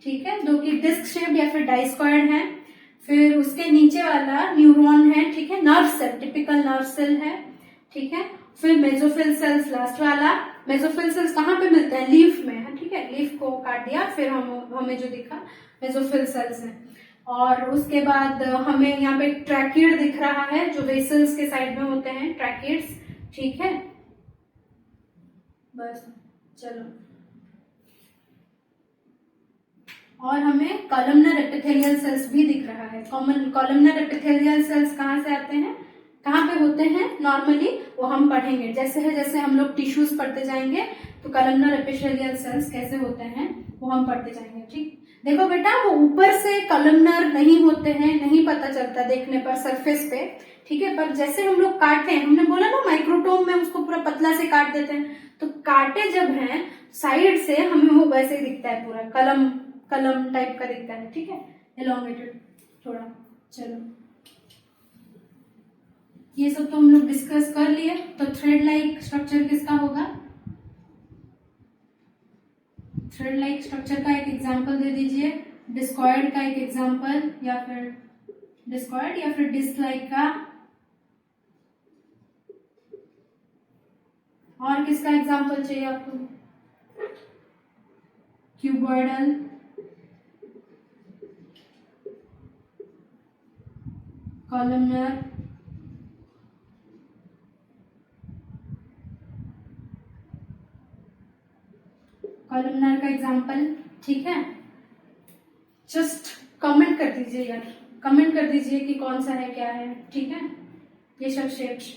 ठीक है, जो कि डिस्क शेप या फिर डाइस्क्वायर्ड है। फिर उसके नीचे वाला न्यूरॉन है, ठीक है, nerve cell, typical nerve cell है। ठीक है, फिर मेसोफिल सेल्स लास्ट वाला। मेसोफिल सेल्स कहाँ पे मिलते हैं? लीफ में है। ठीक है, लीफ को काट दिया फिर हमें जो दिखा मेसोफिल सेल्स है। और उसके बाद हमें यहाँ पे ट्रैकिड दिख रहा है जो वेसल्स के साइड में होते हैं, ट्रैकिड्स। ठीक है, बस चलो। और हमें कॉलमनर एपिथेलियल सेल्स भी दिख रहा है। कॉलमनर एपिथेलियल सेल्स कहाँ से आते हैं, कहाँ पे होते हैं नॉर्मली, वो हम पढ़ेंगे जैसे हम लोग टिश्यूज पढ़ते जाएंगे तो कॉलमनर एपिथेलियल सेल्स कैसे होते हैं वो हम पढ़ते जाएंगे। ठीक, देखो बेटा, वो ऊपर से कॉलमनर नहीं होते हैं, नहीं पता चलता देखने पर सरफेस पे। ठीक है, पर जैसे हम लोग काटते हैं, हमने बोला ना माइक्रोटोम में उसको पूरा पतला से काट देते हैं, तो काटे जब हैं साइड से हमें वो वैसे ही दिखता है, पूरा कलम टाइप का दिखता है। ठीक है, एलोंगेटेड थोड़ा। चलो, ये सब तो हम लोग डिस्कस कर लिए। तो थ्रेड लाइक स्ट्रक्चर किसका होगा? थ्रेड लाइक स्ट्रक्चर का एक एग्जांपल दे दीजिए, डिस्कॉइड का एक एग्जांपल, या फिर डिस्कॉइड या फिर डिस्क लाइक का। और किसका एग्जांपल चाहिए आपको? क्यूबॉइडल, कॉलमनर, कॉलमनर का एग्जांपल। ठीक है, जस्ट कमेंट कर दीजिए यार, कमेंट कर दीजिए कि कौन सा है क्या है। ठीक है, ये सब shapes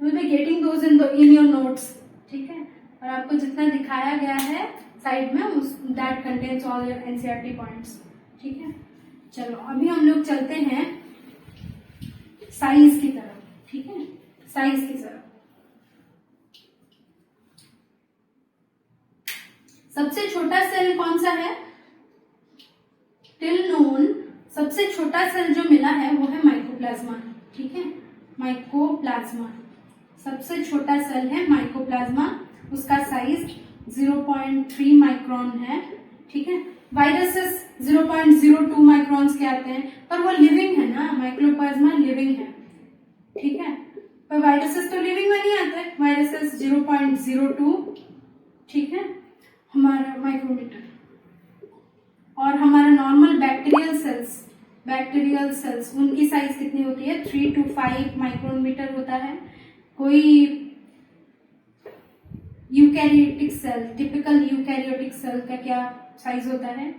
will be getting those in your notes. ठीक है, और आपको जितना दिखाया गया है साइड में उस that contains all your NCERT points. ठीक है, चलो अभी हम लोग चलते हैं साइज की तरफ। ठीक है, साइज की तरफ सबसे छोटा सेल कौन सा है? टिल नोन सबसे छोटा सेल जो मिला है वो है माइकोप्लाज्मा। ठीक है, माइकोप्लाज्मा सबसे छोटा सेल है माइकोप्लाज्मा, उसका साइज 0.3 माइक्रोन है। ठीक है, वायरसेस 0.02 माइक्रोन्स के आते हैं, पर वो लिविंग है ना, माइकोप्लाज्मा लिविंग है। ठीक है, पर वायरसेस तो लिविंग में नहीं आते, वायरसेस 0.02। ठीक है, हमारा माइक्रोमीटर। और हमारा नॉर्मल बैक्टीरियल सेल्स उनकी साइज कितनी होती है? 3 to 5 माइक्रोमीटर होता है। कोई eukaryotic cell, typical eukaryotic cell का क्या साइज होता है?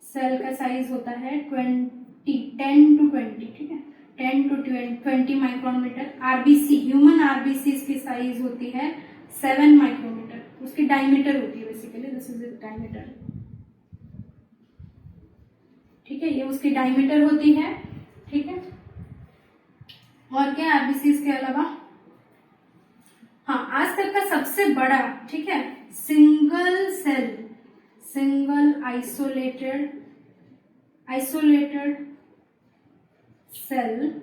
सेल का साइज होता है 10 to 20। ठीक है, 10 to 20 micrometre. RBC, human RBC की साइज होती है 7 माइक्रोमीटर, उसकी डायमीटर होती है basically, this is it diameter. ठीक है, ये उसकी डायमीटर होती है। ठीक है, और क्या आरबीसी के अलावा? हाँ, आज तक का सबसे बड़ा, ठीक है, single cell, single isolated cell,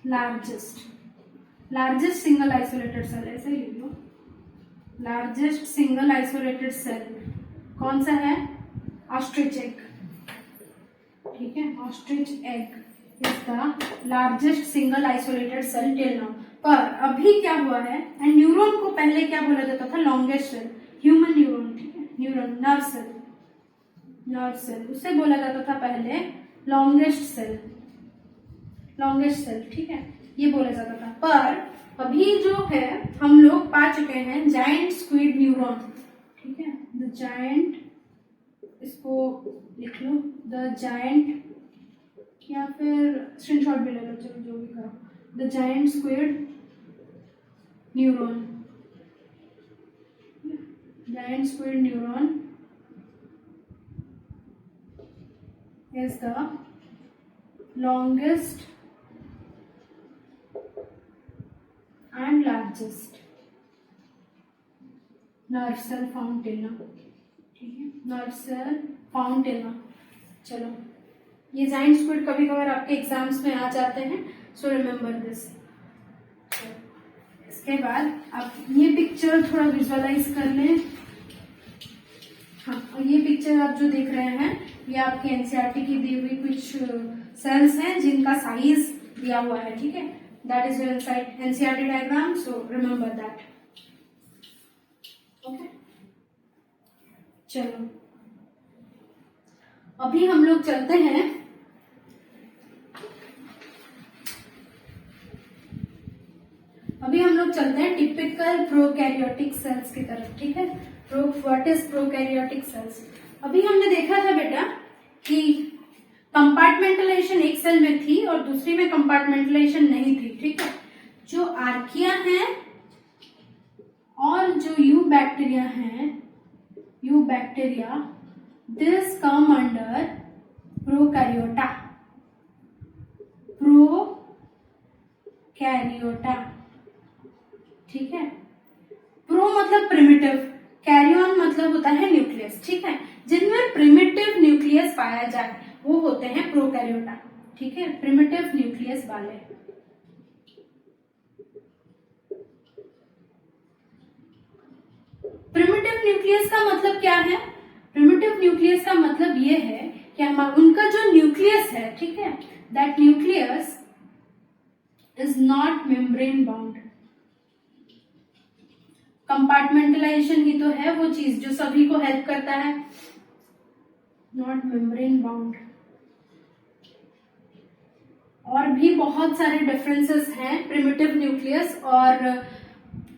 largest single isolated cell, ऐसे लिख लो, लार्जेस्ट सिंगल आइसोलेटेड सेल कौन सा है? Ostrich egg. ठीक है, ostrich egg is the largest single isolated cell till now. पर अभी क्या हुआ है, एंड न्यूरॉन को पहले क्या बोला जाता था? Longest cell, human neuron. ठीक है, न्यूरॉन नर्व सेल उससे बोला जाता था पहले लॉन्गेस्ट सेल। ठीक है, ये बोला जाता था। पर अभी जो है हम लोग पा चुके हैं जायंट स्क्विड न्यूरॉन। ठीक है, द जायंट, इसको लिख लो, द जायंट, या फिर स्क्रीनशॉट भी ले लो, चलो जो भी करो, the giant squid neuron, giant squid neuron is the longest and largest nerve cell found till now. ठीक है, nerve cell found till now. चलो, ये giant squid कभी कभार आपके एग्जाम्स में आ जाते हैं, सो रिमेम्बर दिस. इसके बाद आप ये पिक्चर थोड़ा विजुअलाइज कर लें. हाँ, और ये पिक्चर आप जो देख रहे हैं ये आपकी एनसीईआरटी की दी हुई कुछ सेल्स हैं जिनका साइज दिया हुआ है. ठीक है, that is your NCERT diagram, so remember that. Okay, चलो अभी हम लोग चलते हैं टिपिकल प्रोकैरियोटिक सेल्स की तरफ. ठीक है, व्हाट इज प्रोकैरियोटिक सेल्स. अभी हमने देखा था बेटा कि कंपार्टमेंटलाइजेशन एक सेल में थी और दूसरी में कंपार्टमेंटलाइजेशन नहीं थी. ठीक है, जो आर्किया है और जो यू बैक्टीरिया है, eubacteria, this come under prokaryota. Prokaryota. ठीक है, प्रो मतलब प्रिमिटिव, कैरियन मतलब होता है न्यूक्लियस. ठीक है, जिनमें प्रिमिटिव न्यूक्लियस पाया जाए वो होते हैं प्रोकैरियोटा. ठीक है, प्रिमिटिव न्यूक्लियस वाले. प्रिमिटिव न्यूक्लियस का मतलब क्या है? प्रिमिटिव न्यूक्लियस का मतलब ये है कि उनका जो न्यूक्लियस है, ठीक है, that nucleus is not membrane bound. Compartmentalisation ही तो है वो चीज जो सभी को हेल्प करता है, नॉट मेम्ब्रेन बाउंड. और भी बहुत सारे डिफरेंसेस हैं प्रिमिटिव न्यूक्लियस और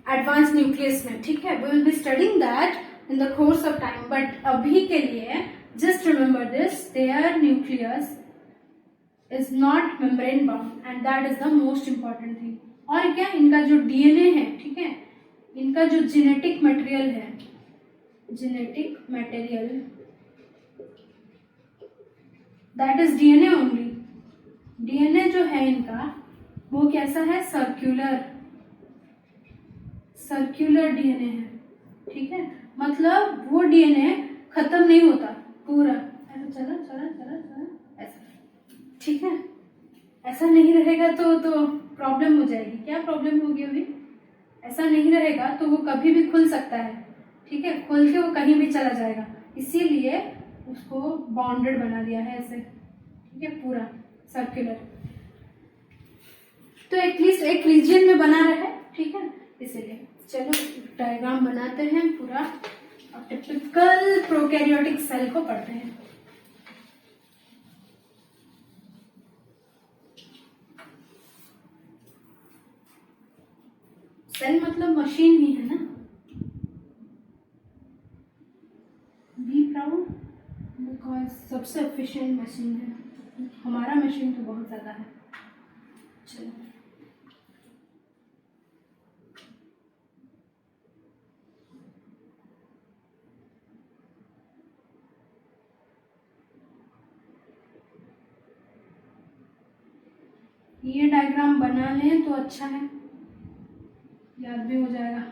एडवांस न्यूक्लियस में. ठीक है, we will be studying that in the course of time, but अभी के लिए just remember this, their nucleus is not membrane bound and that is the most important thing. और क्या, इनका जो डीएनए है, ठीक है, इनका जो जेनेटिक मटेरियल है, genetic material, that is DNA only. DNA जो है इनका वो कैसा है? सर्क्यूलर डीएनए है. ठीक है, मतलब वो डीएनए खत्म नहीं होता, पूरा ऐसा चला चला चला चला ऐसा. ठीक है, ऐसा नहीं रहेगा तो प्रॉब्लम हो जाएगी. क्या प्रॉब्लम होगी? अभी ऐसा नहीं रहेगा तो वो कभी भी खुल सकता है. ठीक है, खुल के वो कहीं भी चला जाएगा, इसीलिए उसको बाउंडेड बना दिया है ऐसे. ठीक है, पूरा सर्कुलर, तो एटलीस्ट एक रीजन में बना रहे. ठीक है, इसीलिए. चलो डायग्राम बनाते हैं पूरा और टिपिकल प्रोकैरियोटिक सेल को पढ़ते हैं. सेल मतलब मशीन ही है ना. बी प्राउड बिकॉज सबसे एफिशिएंट मशीन है. हमारा मशीन तो बहुत ज्यादा है. चलो ये डायग्राम बना लें तो अच्छा है, याद भी हो जाएगा.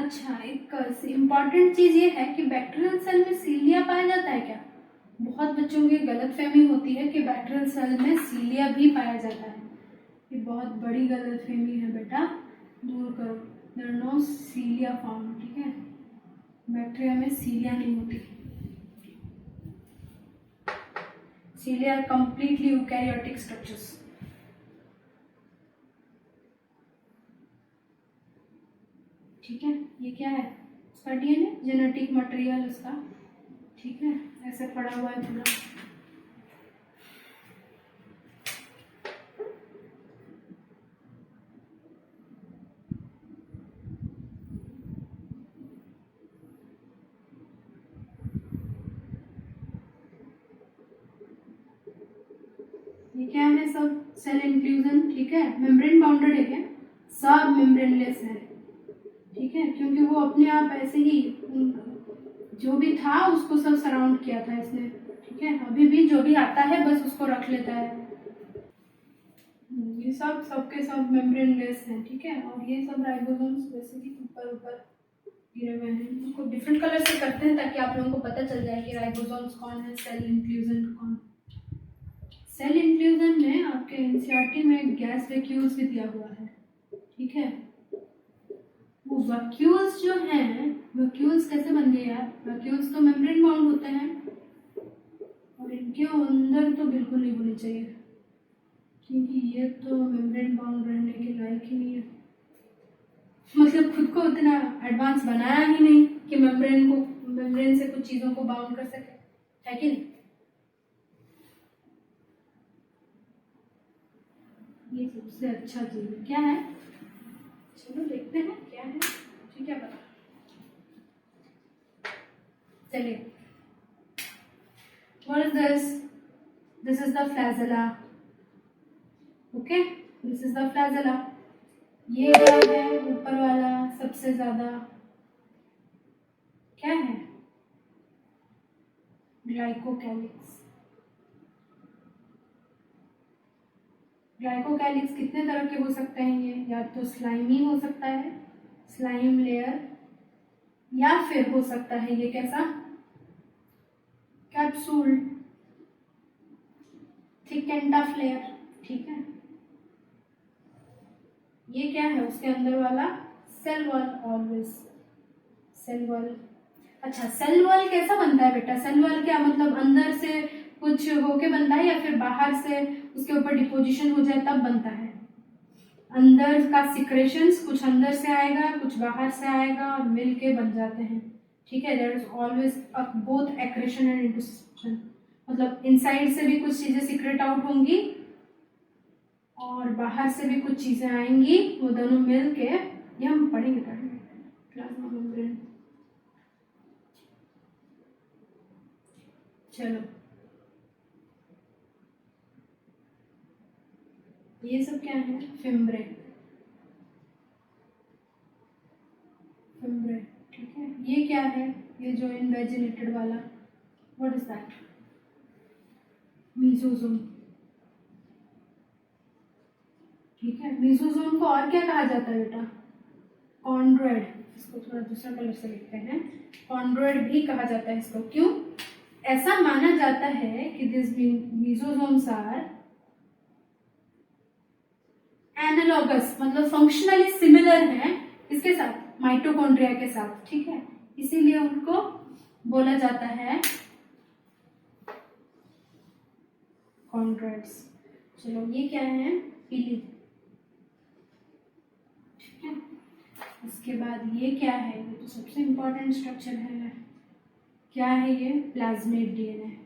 अच्छा, एक इम्पॉर्टेंट चीज़ ये है कि बैक्टीरियल सेल में सीलिया पाया जाता है क्या? बहुत बच्चों की गलतफहमी होती है कि बैक्टीरियल सेल में सीलिया भी पाया जाता है। ये बहुत बड़ी गलतफहमी है बेटा, दूर करो। देयर आर नो सीलिया फाउंड, ठीक है? बैक्टीरिया में सीलिया नहीं होती। सीलिया आर कंप्लीटली यूकैरियोटिक स्ट्रक्चर्स। ठीक है, ये क्या है? उसका डीएनए, जेनेटिक मटेरियल उसका, ठीक है? ऐसे पड़ा हुआ है पूरा। ये क्या है? सब सेल इंक्लूजन, ठीक है? मेम्ब्रेन बाउंडेड है क्या? सब मेम्ब्रेनलेस है, ठीक है? क्योंकि वो अपने आप ऐसे ही जो भी था उसको सब सराउंड किया था इसने, ठीक है? अभी भी जो भी आता है बस उसको रख लेता है। ये सब सबके सब मेम्ब्रेनलेस हैं, ठीक है? और ये सब राइबोसोम्स वैसे ही ऊपर ऊपर गिरे हुए हैं। उसको डिफरेंट कलर से करते हैं ताकि आप लोगों को पता चल जाए कि राइबोसोम्स कौन है, सेल इंक्लूजन कौन। सेल इंक्लूजन में आपके एनसीईआरटी में गैस वैक्यूल्स भी दिया हुआ है, ठीक है? वो वैक्यूल्स जो हैं, वैक्यूल्स कैसे बन गए यार? वैक्यूल्स तो मेम्ब्रेन बाउंड होते हैं और इनके अंदर तो बिल्कुल नहीं होने चाहिए, क्योंकि ये तो मेम्ब्रेन बाउंड रहने के लायक ही नहीं है। मतलब खुद को उतना एडवांस बनाया ही नहीं कि मेम्ब्रेन से कुछ चीज़ों को बाउंड कर सके, है कि नहीं? ये सबसे अच्छा चीज़ है। क्या है? चलो देखते हैं क्या है, ठीक है? पता चलिए। What is this? This is the flagella. Okay? This is the flagella. ये क्या है? ऊपर वाला सबसे ज्यादा क्या है? ग्लाइकोकैलिक्स। ग्लाइकोकैलिक्स कितने तरह के हो सकते हैं? ये या तो स्लाइमी हो सकता है, स्लाइम लेयर, या फिर हो सकता है ये कैसा? Capsule, thick and tough layer, ठीक है? ये क्या है? उसके अंदर वाला cell wall, always cell wall. अच्छा, सेल वॉल कैसा बनता है बेटा? सेल वॉल क्या मतलब अंदर से कुछ होके बनता है या फिर बाहर से उसके ऊपर डिपोजिशन हो जाए तब बनता है? अंदर का सिक्रेशंस कुछ अंदर से आएगा, कुछ बाहर से आएगा और मिल के बन जाते हैं, ठीक है? There is always both accretion and interception, मतलब इनसाइड से भी कुछ चीजें सीक्रेट आउट होंगी और बाहर से भी कुछ चीजें आएंगी, वो दोनों मिल के, ये हम पढ़ेंगे प्लाज्मा मेम्ब्रेन। चलो, ये सब क्या है? फिम्ब्रे, फिम्ब्रे, ठीक है? ये क्या है? ये जो इनवेजिनेटेड वाला, व्हाट इज दैट? मीसोजोम, ठीक है? मीसोजोम को और क्या कहा जाता है बेटा? कॉन्ड्रॉइड। इसको थोड़ा दूसरा कलर से लिखते हैं, कॉन्ड्रॉइड भी कहा जाता है इसको। क्यों? ऐसा माना जाता है कि दिस मीसोजोम्स आर एनालॉगस, मतलब फंक्शनली सिमिलर हैं इसके साथ, माइटोकॉन्ड्रिया के साथ, ठीक है? इसीलिए उनको बोला जाता है कॉन्ड्रॉइड्स। चलो, ये क्या है? पीली, ठीक है? इसके बाद ये क्या है? ये तो सबसे इम्पोर्टेंट स्ट्रक्चर है। क्या है ये? Plasmid DNA.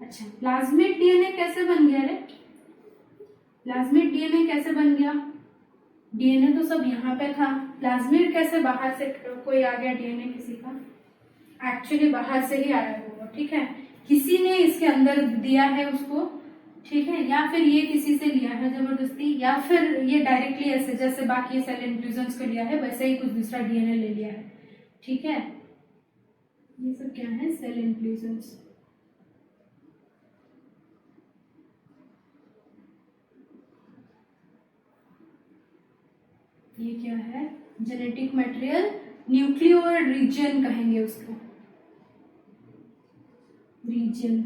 अच्छा, प्लाज्मिड डीएनए कैसे बन गया रे? प्लाज्मिड डीएनए कैसे बन गया? डीएनए तो सब यहाँ पे था, प्लाज्मिड कैसे बाहर से कोई आ गया डीएनए किसी का? एक्चुअली बाहर से ही आया होगा, ठीक है? किसी ने इसके अंदर दिया है उसको, ठीक है? या फिर ये किसी से लिया है जबरदस्ती, या फिर ये डायरेक्टली ऐसे जैसे बाकी सेल इंक्लूजन्स को लिया है वैसे ही कुछ दूसरा डीएनए ले लिया है, ठीक है? ये सब क्या है? Cell inclusions. ये क्या है? जेनेटिक मटेरियल न्यूक्लियोइड रीजन कहेंगे उसको, रीजन,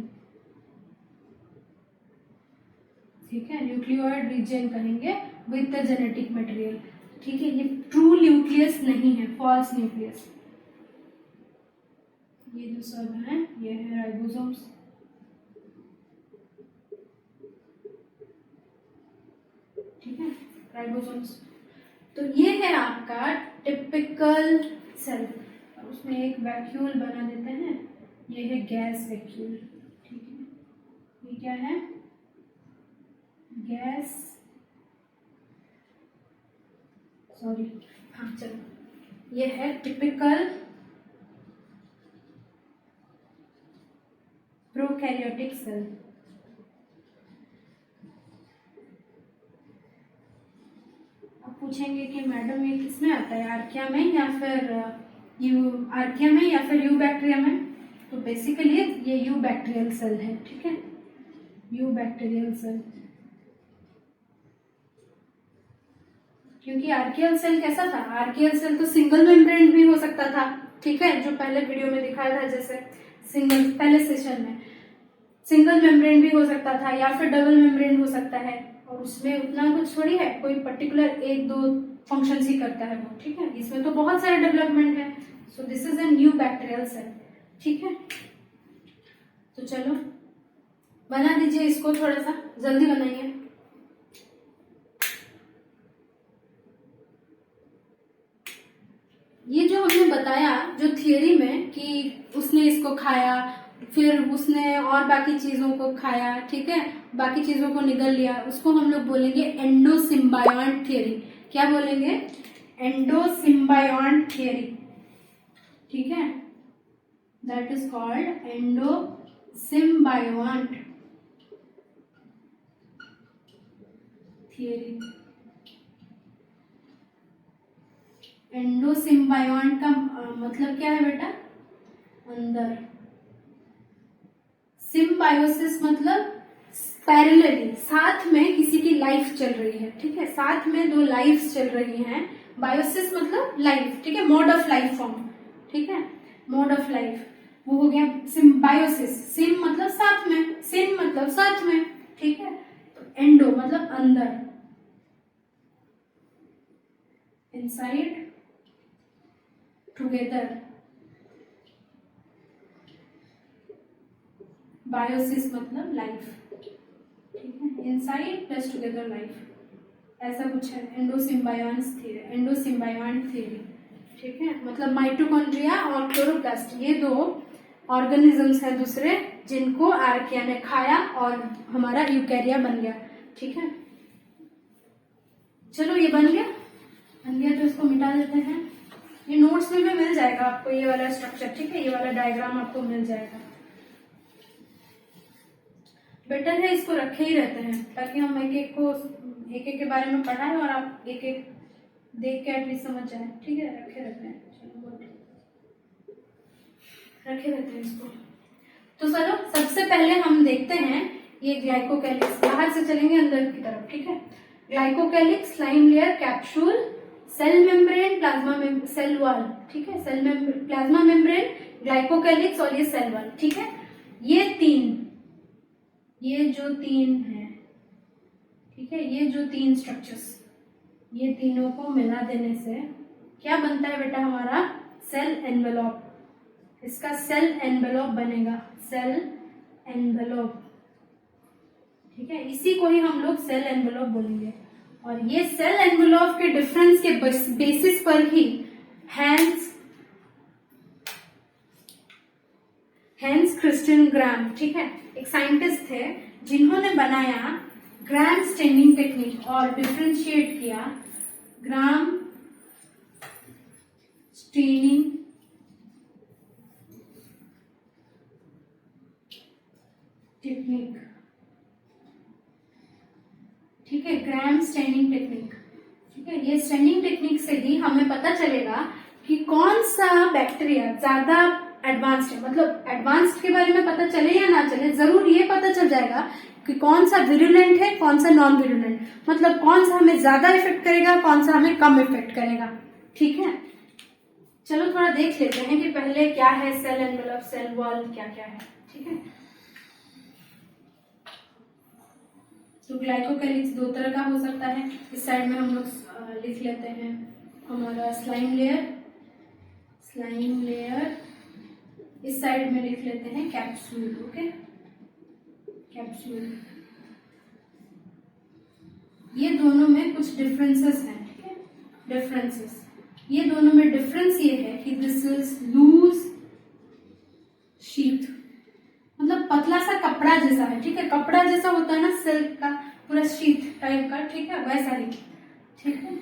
ठीक है, न्यूक्लियोइड रीजन कहेंगे विद द जेनेटिक मटेरियल, ठीक है। ये ट्रू न्यूक्लियस नहीं है, फॉल्स न्यूक्लियस। ये जो सब है ये है राइबोसोम्स, ठीक है, राइबोसोम्स। तो ये है आपका टिपिकल सेल, उसमें एक वैक्यूल बना देते हैं, ये है गैस वैक्यूल, ठीक है। ये क्या है, गैस, सॉरी, हाँ चलो, ये है टिपिकल प्रोकैरियोटिक सेल। अब पूछेंगे कि मैडम ये किसमें आता है, आर्किया में या फिर आर्किया में या फिर यूबैक्टीरिया में? तो बेसिकली ये यूबैक्टीरियल सेल है, ठीक है, यूबैक्टीरियल सेल। क्योंकि आर्कियल सेल कैसा था, आर्कियल सेल तो सिंगल मेम्ब्रेन भी हो सकता था, ठीक है, जो पहले वीडियो में दिखाया था, जैसे सिंगल, पहले सेशन में सिंगल मेम्ब्रेन भी हो सकता था या फिर डबल मेम्ब्रेन हो सकता है, और उसमें उतना कुछ थोड़ी है, कोई पर्टिकुलर एक दो फंक्शंस ही करता है वो, ठीक है। इसमें तो बहुत सारे डेवलपमेंट है। So this is a new bacterial cell, ठीक है। तो चलो बना दीजिए इसको, थोड़ा सा जल्दी बनाइए। ये जो हमने बताया जो थियरी में कि उसने इसको खाया, फिर उसने और बाकी चीजों को खाया, ठीक है, बाकी चीजों को निगल लिया, उसको हम लोग बोलेंगे एंडोसिम्बायोंट थियरी। क्या बोलेंगे, एंडोसिम्बायोंट थियरी, ठीक है, दैट इज कॉल्ड एंडोसिम्बायोंट थियरी। एंडोसिम्बायोंट का मतलब क्या है बेटा, अंदर, सिम्बायोसिस मतलब पैरेलली, साथ में किसी की लाइफ चल रही है, ठीक है, साथ में दो लाइफ चल रही हैं। बायोसिस मतलब लाइफ, ठीक है, मोड ऑफ लाइफ फॉर्म, ठीक है, मोड ऑफ लाइफ, वो हो गया सिम्बायोसिस। सिम मतलब साथ में, सिम मतलब साथ में, ठीक है। तो एंडो मतलब अंदर, इनसाइड, टुगेदर, बायोसिस मतलब लाइफ, ठीक है, इनसाइड प्लस टुगेदर लाइफ, ऐसा कुछ है एंडोसिम्बायोंट थियरी, एंडोसिम्बायोंट थियरी, ठीक है। मतलब माइटोकॉन्ड्रिया और क्लोरोप्लास्ट ये दो ऑर्गेनिजम्स हैं दूसरे, जिनको आर्किया ने खाया और हमारा यूकैरिया बन गया, ठीक है। चलो ये बन गया तो इसको मिटा देते हैं। ये नोट्स में भी मिल जाएगा आपको ये वाला स्ट्रक्चर, ठीक है, ये वाला डायग्राम आपको मिल जाएगा। बेटर है इसको रखे ही रहते हैं, ताकि हम एक एक के बारे में पढ़ाएं और आप एक एक देख के एटलीस्ट समझ जाए, ठीक है, रखे रहते हैं। चलो रखे रहते हैं इसको। तो चलो सबसे पहले हम देखते हैं ये ग्लाइकोकैलिक्स, बाहर से चलेंगे अंदर की तरफ, ठीक है। Glycocalyx, slime layer, capsule, cell membrane, plasma cell wall, ठीक है, cell membrane, plasma membrane, glycocalyx और ये सेल वॉल, ठीक है। ये जो तीन है, ठीक है, ये जो तीन स्ट्रक्चर्स, ये तीनों को मिला देने से क्या बनता है बेटा हमारा, सेल एनवेलप। इसका सेल एनवेलप बनेगा, सेल एनवेलप, ठीक है, इसी को ही हम लोग सेल एनवेलप बोलेंगे। और ये सेल एनवेलप के डिफरेंस के बेसिस पर ही हैंस क्रिस्टियन ग्राम, ठीक है, एक साइंटिस्ट थे जिन्होंने बनाया ग्राम स्टेनिंग टेक्निक और डिफरेंशिएट किया ग्राम स्टेनिंग टेक्निक, ठीक है, ग्राम स्टेनिंग टेक्निक, ठीक है। ये स्टेनिंग टेक्निक से ही हमें पता चलेगा कि कौन सा बैक्टीरिया ज्यादा एडवांस्ड है, मतलब एडवांस्ड के बारे में पता चले या ना चले, जरूर ये पता चल जाएगा कि कौन सा विरुलेंट है, कौन सा नॉन विरुलेंट, मतलब कौन सा हमें ज्यादा इफेक्ट करेगा, कौन सा हमें कम इफेक्ट करेगा, ठीक है। चलो थोड़ा देख लेते हैं कि पहले क्या है सेल एनवेलप, सेल वॉल क्या क्या है, ठीक है। तो ग्लाइकोकैलिक्स दो तरह का हो सकता है। इस साइड में हम लोग लिख लेते हैं हमारा स्लाइम लेयर, स्लाइम लेयर। इस साइड में लिख लेते हैं कैप्सूल, ओके, कैप्सूल। ये दोनों में कुछ डिफरेंसेस हैं, ठीक है, डिफरेंसेस। ये दोनों में डिफरेंस ये है कि दिस इज लूज शीथ, मतलब पतला सा कपड़ा जैसा है, ठीक है, कपड़ा जैसा होता है ना सिल्क का, पूरा शीथ टाइप का, ठीक है, वैसा ही, ठीक है।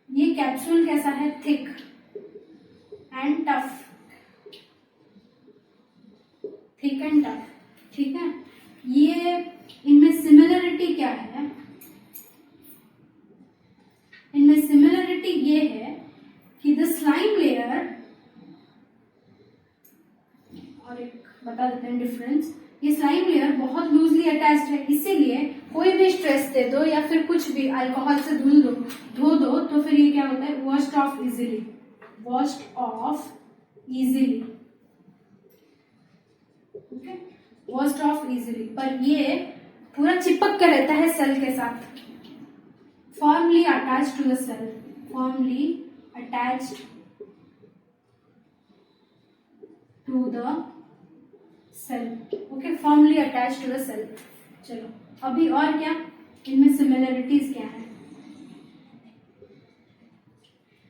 ये कैप्सूल कैसा है, thick and tough, thick and tough, ठीक है। ये इनमें सिमिलरिटी क्या है, इनमें सिमिलरिटी ये है कि द स्लाइम लेयर, और एक बता देते हैं डिफरेंस, ये स्लाइम लेयर बहुत लूजली अटैच्ड है, इसीलिए कोई भी स्ट्रेस दे दो या फिर कुछ भी अल्कोहल से धो दो तो फिर ये क्या होता है, washed of easily, washed of easily, okay, washed of easily. पर ये पूरा चिपक के रहता है सेल के साथ, formally attached to the cell, formally attached to the cell, okay, formally attached to the cell. चलो अभी और क्या, इनमें सिमिलरिटीज क्या है,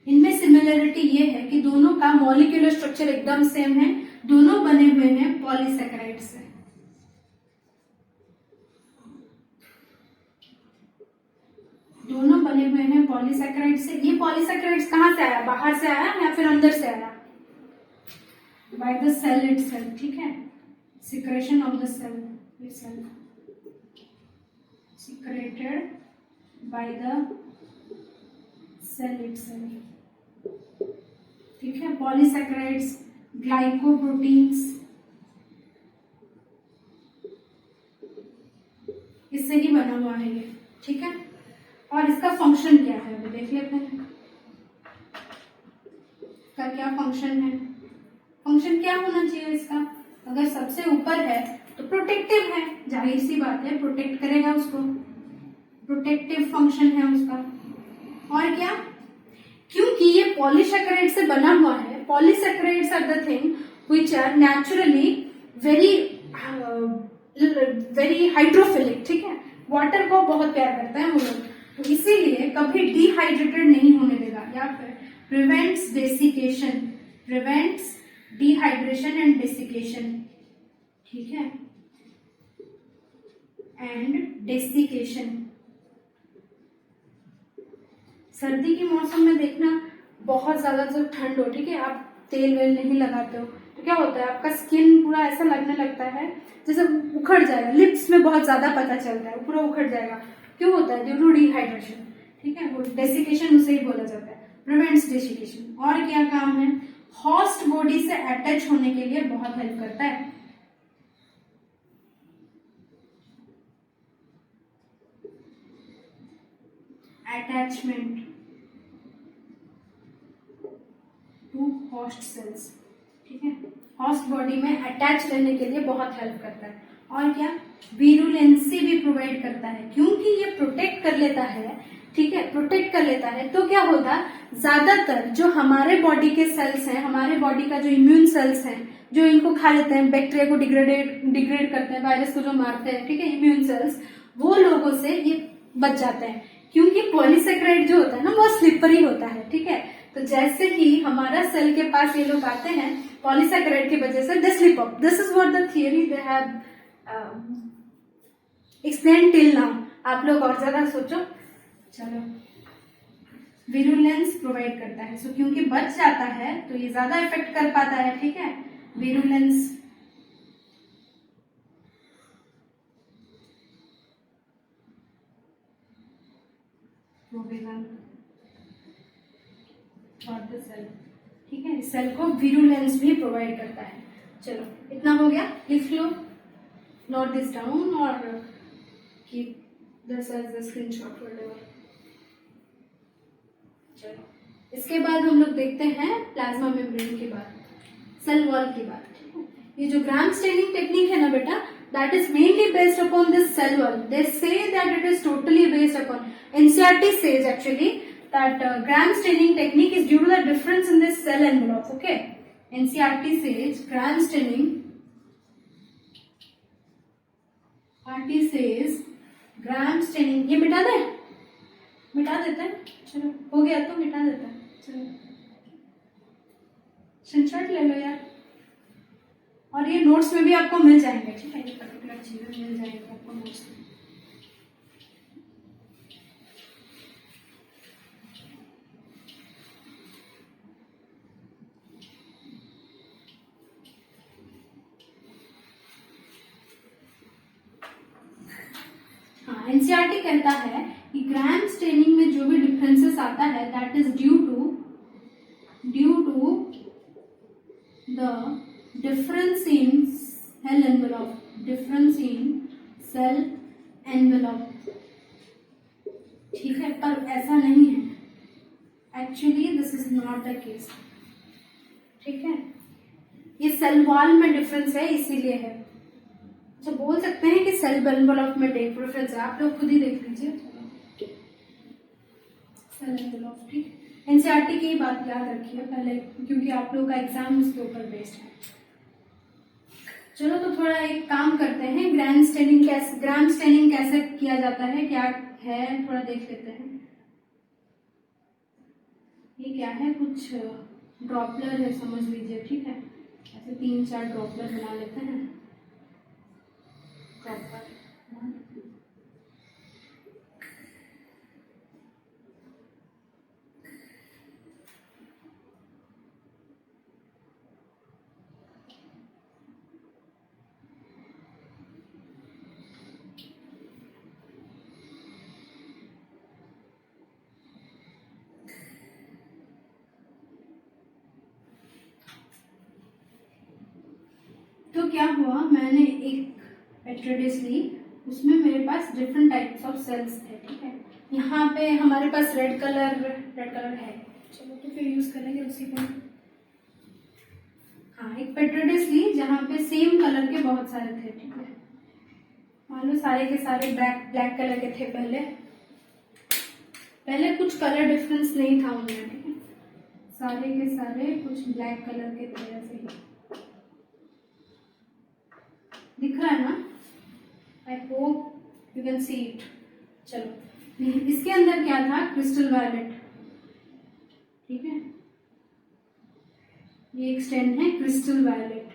इनमें सिमिलरिटी ये है कि दोनों का मॉलिक्यूलर स्ट्रक्चर एकदम सेम है, दोनों बने हुए हैं पॉलीसेकेराइड से, दोनों बने हुए हैं पॉलीसेकेराइड से। ये पॉलीसेकेराइड्स कहाँ से आया, बाहर से आया या फिर अंदर से आया, बाय द सेल इटसेल्फ, ठीक है, secretion of the cell itself, secreted by the cell itself, ठीक है। पॉलीसैकेराइड्स, ग्लाइकोप्रोटीन्स, इससे ही बना हुआ है ये, ठीक है। और इसका फंक्शन क्या है अभी देख लेते हैं, इसका क्या फंक्शन है, फंक्शन क्या होना चाहिए इसका, अगर सबसे ऊपर है तो प्रोटेक्टिव है, जाहिर सी बात है, प्रोटेक्ट करेगा उसको, प्रोटेक्टिव फंक्शन है उसका। और क्या, क्योंकि ये पॉलीसैकेराइड से बना हुआ है, polysaccharides are the thing which are naturally very very hydrophilic, ठीक है, वाटर को बहुत प्यार करता है वो लोग, तो इसीलिए कभी डिहाइड्रेटेड नहीं होने देगा, या फिर prevents desiccation, prevents dehydration and desiccation, ठीक है, एंड डेसिकेशन। सर्दी के मौसम में देखना बहुत ज्यादा जब ठंड हो, ठीक है, आप तेल वेल नहीं लगाते हो तो क्या होता है, आपका स्किन पूरा ऐसा लगने लगता है जैसे उखड़ जाएगा, लिप्स में बहुत ज्यादा पता चलता है, पूरा उखड़ जाएगा, क्यों होता है, ड्यू टू डिहाइड्रेशन, ठीक है, वो डेसिकेशन उसे ही बोला जाता है, प्रिवेंट्स डेसिकेशन। और क्या काम है, होस्ट बॉडी से अटैच होने के लिए बहुत हेल्प करता है, अटैचमेंट टू होस्ट सेल्स, ठीक है, होस्ट बॉडी में अटैच रहने के लिए बहुत हेल्प करता है। और क्या, वीरुलेंसी भी प्रोवाइड करता है, क्योंकि ये प्रोटेक्ट कर लेता है, ठीक है, प्रोटेक्ट कर लेता है, तो क्या होगा, ज्यादातर जो हमारे बॉडी के सेल्स हैं, हमारे बॉडी का जो इम्यून सेल्स हैं, जो इनको खा लेते हैं, बैक्टीरिया को डिग्रेड करते हैं, वायरस को जो मारते हैं, ठीक है, इम्यून सेल्स, वो लोगों से ये बच जाते हैं, क्योंकि पॉलीसेकेराइड जो होता है ना वो स्लिपरी होता है, ठीक है। तो जैसे ही हमारा सेल के पास ये लोग आते हैं पॉलीसेकेराइड की वजह से they slip up, this is what the theory they have explain till now. आप लोग और ज्यादा सोचो, चलो, विरुलेंस प्रोवाइड करता है, सो क्योंकि बच जाता है तो ये ज्यादा इफेक्ट कर पाता है, ठीक है, विरुलेंस। फॉर द सेल, ठीक है, सेल को विरुलेंस भी प्रोवाइड करता है। चलो इतना हो गया, लिख लो, नोट दिस डाउन और keep this as a screenshot whatever. चलो। इसके बाद हम लोग देखते हैं प्लाज्मा मेम्ब्रेन की बात, सेल वॉल की बात। ये जो ग्राम स्टेनिंग टेक्निक है ना बेटा, that is mainly based upon this cell wall. They say that it is totally based upon, NCERT says actually that Gram staining technique is due to the difference in this cell envelope. Okay, NCERT says Gram staining, RT says Gram staining, ये मिटा दे, मिटा देते हैं, चलो हो गया तो मिटा देते हैं, चलो स्क्रीनशॉट ले लो यार, और ये नोट्स में भी आपको मिल जाएंगे, ठीक है, ये पर्टिकुलर चीजें मिल जाएंगे आपको नोट्स में। हाँ, एनसीईआरटी कहता है कि ग्राम स्टेनिंग में जो भी डिफरेंसेस आता है that is due to the difference in cell envelope, difference in cell envelope, ठीक है, पर ऐसा नहीं है, actually this is not the case, ठीक है, ये सेल वॉल में डिफरेंस है इसीलिए है। अच्छा, बोल सकते हैं कि सेल एनवेलप में डिफरेंस है, आप लोग खुद ही देख लीजिए, सेल एनवेलप, ठीक, एनसीईआरटी की बात याद रखिए पहले, क्योंकि आप लोगों का एग्जाम उसके ऊपर बेस्ड है। चलो तो थोड़ा एक काम करते हैं, ग्राम स्टेनिंग कैसे किया जाता है, क्या है थोड़ा देख लेते हैं। ये क्या है, कुछ ड्रॉपलर है समझ लीजिए, ठीक है, ऐसे 3-4 ड्रॉपलर बना लेते हैं, ड्रॉपलर तो क्या हुआ, मैंने एक पेट्री डिश ली, उसमें मेरे पास डिफरेंट टाइप्स ऑफ सेल्स थे, ठीक है, यहाँ पे हमारे पास रेड कलर है, चलो तो फिर यूज करेंगे उसी को। हाँ, एक पेट्री डिश ली जहाँ पे सेम कलर के बहुत सारे थे, ठीक है, मान लो सारे के सारे ब्लैक कलर के थे, पहले कुछ कलर डिफरेंस नहीं था उनमें, ठीक है, सारे के सारे कुछ ब्लैक कलर के थे, ऐसे ही दिख रहा है ना, I hope you can see it. चलो, इसके अंदर क्या था, क्रिस्टल वायलेट, ठीक है, ये एक स्टेन है crystal violet,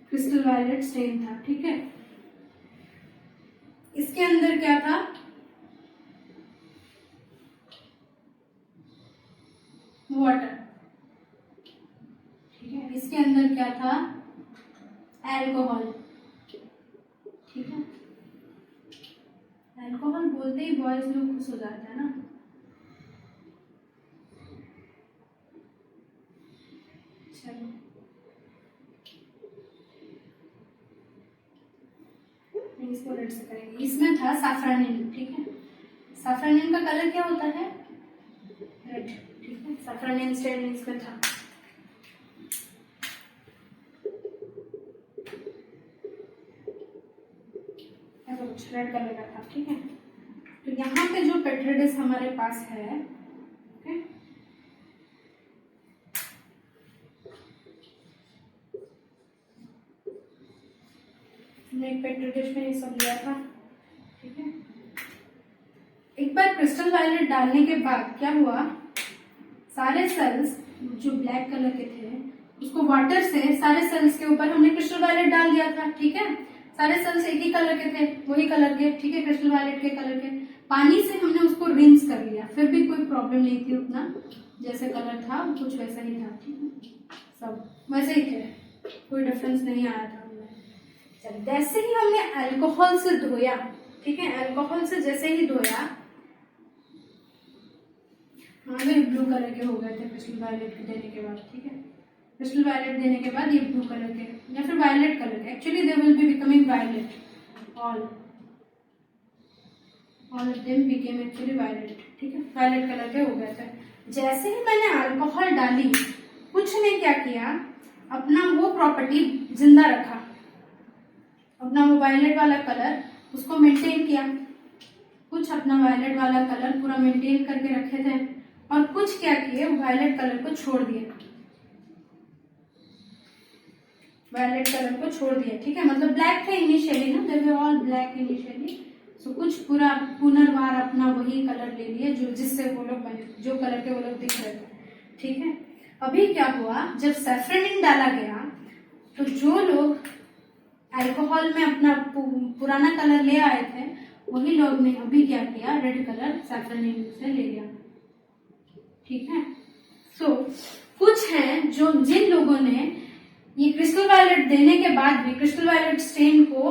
crystal violet stain था, ठीक है, इसके अंदर क्या था, वाटर, ठीक है, इसके अंदर क्या था, अल्कोहल, ठीक है, अल्कोहल बोलते ही बॉयज लोग खुश हो जाते हैं ना, चलो इसको रेड से करेंगे, इसमें था सैफरानिन, ठीक है, सैफरानिन का कलर क्या होता है, रेड, ठीक है, सैफरानिन स्टेन इसमें था, रेड कलर का था, ठीक है, तो यहाँ पे जो पेट्री डिश हमारे पास है, ओके, हमने एक पेट्री डिश में ये सब लिया था, ठीक है, एक बार क्रिस्टल वायलेट डालने के बाद क्या हुआ, सारे सेल्स जो ब्लैक कलर के थे उसको वाटर से सारे सेल्स के ऊपर हमने क्रिस्टल वायलेट डाल दिया था, ठीक है, सारे सेल्स एक ही कलर के थे, वही कलर के, ठीक है, क्रिस्टल वायलेट के कलर के, पानी से हमने उसको रिंस कर लिया, फिर भी कोई प्रॉब्लम नहीं थी, उतना जैसे कलर था कुछ वैसा ही था, ठीक है, सब वैसे ही थे, कोई डिफरेंस नहीं आया था हमें। चल, जैसे ही हमने अल्कोहल से धोया, ठीक है, अल्कोहल से जैसे ही धोया, हाँ वे ब्लू कलर के हो गए थे क्रिस्टल वायलेट देने के बाद, ठीक है, क्रिस्टल वायलेट देने के बाद ये ब्लू कलर के या फिर वायलेट कलर के, actually they will be becoming violet, all of them became actually violet, ठीक है, वायलेट कलर के हो गए थे। जैसे ही मैंने अल्कोहल डाली, कुछ ने क्या किया, अपना वो प्रॉपर्टी जिंदा रखा, अपना वो वायलेट वाला कलर उसको मेंटेन किया, कुछ अपना वायलेट वाला कलर पूरा मेंटेन करके रखे थे, और कुछ क्या किए, वायलेट कलर को छोड़ दिए, वायलेट कलर को छोड़ दिया, ठीक है, मतलब ब्लैक थे इनिशियली ना, दे वर ऑल ब्लैक इनिशियली, सो कुछ पूरा पुनर्वार अपना वही कलर ले लिए जो जिससे वो लोग बने, जो कलर के वो लोग दिख रहे थे, ठीक है। अभी क्या हुआ, जब सैफ्रोनिन डाला गया तो जो लोग अल्कोहल में अपना पुराना कलर ले आए थे, वही लोग ने अभी क्या किया, रेड कलर सैफ्रोनिन से ले लिया, ठीक है। सो कुछ हैं जो जिन लोगों ने ये क्रिस्टल वायलेट देने के बाद भी, क्रिस्टल वायलेट स्टेन को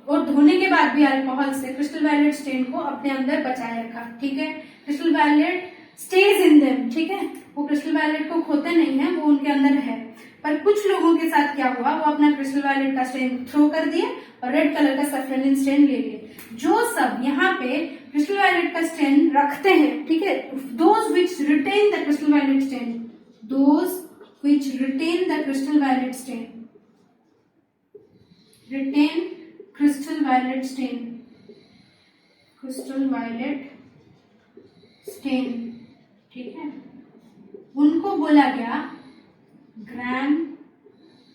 और धोने के बाद भी अल्कोहल से क्रिस्टल वायलेट स्टेन को अपने अंदर बचाए रखा, ठीक है। Crystal violet stage in them, ठीक है, वो क्रिस्टल वायलेट को खोते नहीं है, वो उनके अंदर है। पर कुछ लोगों के साथ क्या हुआ, वो अपना क्रिस्टल वायलेट का स्टेन थ्रो कर दिए और रेड कलर का सैफ्रोनिन स्टेन ले लिए। जो सब यहाँ पे क्रिस्टल वायलेट का स्टेन रखते हैं, ठीक है, those which retain the crystal violet stain, those which retain the crystal violet stain, retain crystal violet stain, crystal violet stain, ठीक है, उनको बोला गया ग्राम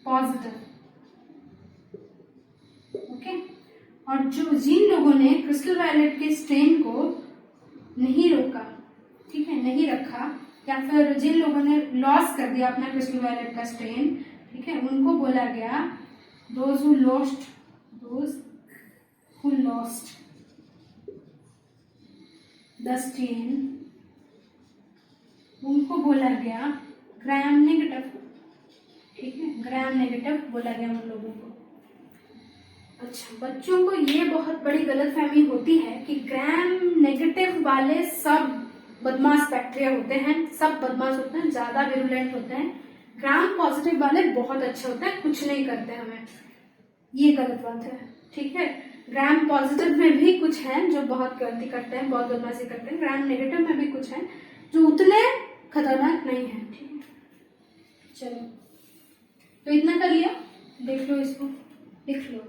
पॉजिटिव, ओके। और जो जिन लोगों ने क्रिस्टल वायलेट के स्टेन को नहीं रोका, ठीक है, नहीं रखा, या फिर जिन लोगों ने लॉस कर दिया अपना क्रिस्टल वायलेट का स्टेन, ठीक है, उनको बोला गया those who lost the stain, उनको बोला गया ग्राम नेगेटिव, ठीक है, ग्राम नेगेटिव बोला गया उन लोगों को। अच्छा, बच्चों को ये बहुत बड़ी गलतफहमी होती है कि ग्राम नेगेटिव वाले सब बदमाश बैक्टीरिया होते हैं, सब बदमाश होते हैं, ज्यादा विरुलेंट होते हैं, ग्राम पॉजिटिव वाले बहुत अच्छे होते हैं, कुछ नहीं करते हमें, ये गलत बात है, ठीक है। ग्राम पॉजिटिव में भी कुछ हैं जो बहुत गलती करते हैं, बहुत बदमाशी करते हैं, ग्राम नेगेटिव में भी कुछ हैं जो उतने खतरनाक नहीं है, ठीक है। चलो, तो इतना कर लिया, देख लो, इसको लिख लो,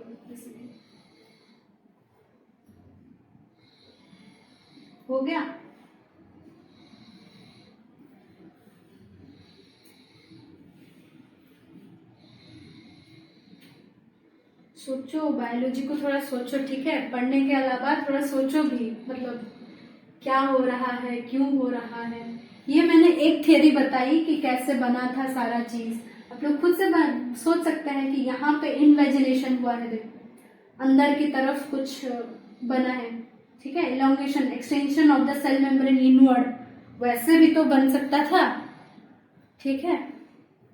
हो गया। सोचो, बायोलॉजी को थोड़ा सोचो, ठीक है, पढ़ने के अलावा थोड़ा सोचो भी, मतलब क्या हो रहा है, क्यों हो रहा है। ये मैंने एक थियरी बताई कि कैसे बना था सारा चीज, आप लोग खुद से सोच सकते हैं कि यहाँ पे इनवेजिनेशन हुआ है, देखो अंदर की तरफ कुछ बना है, ठीक है, elongation, extension of the cell membrane inward, वैसे भी तो बन सकता था, ठीक है।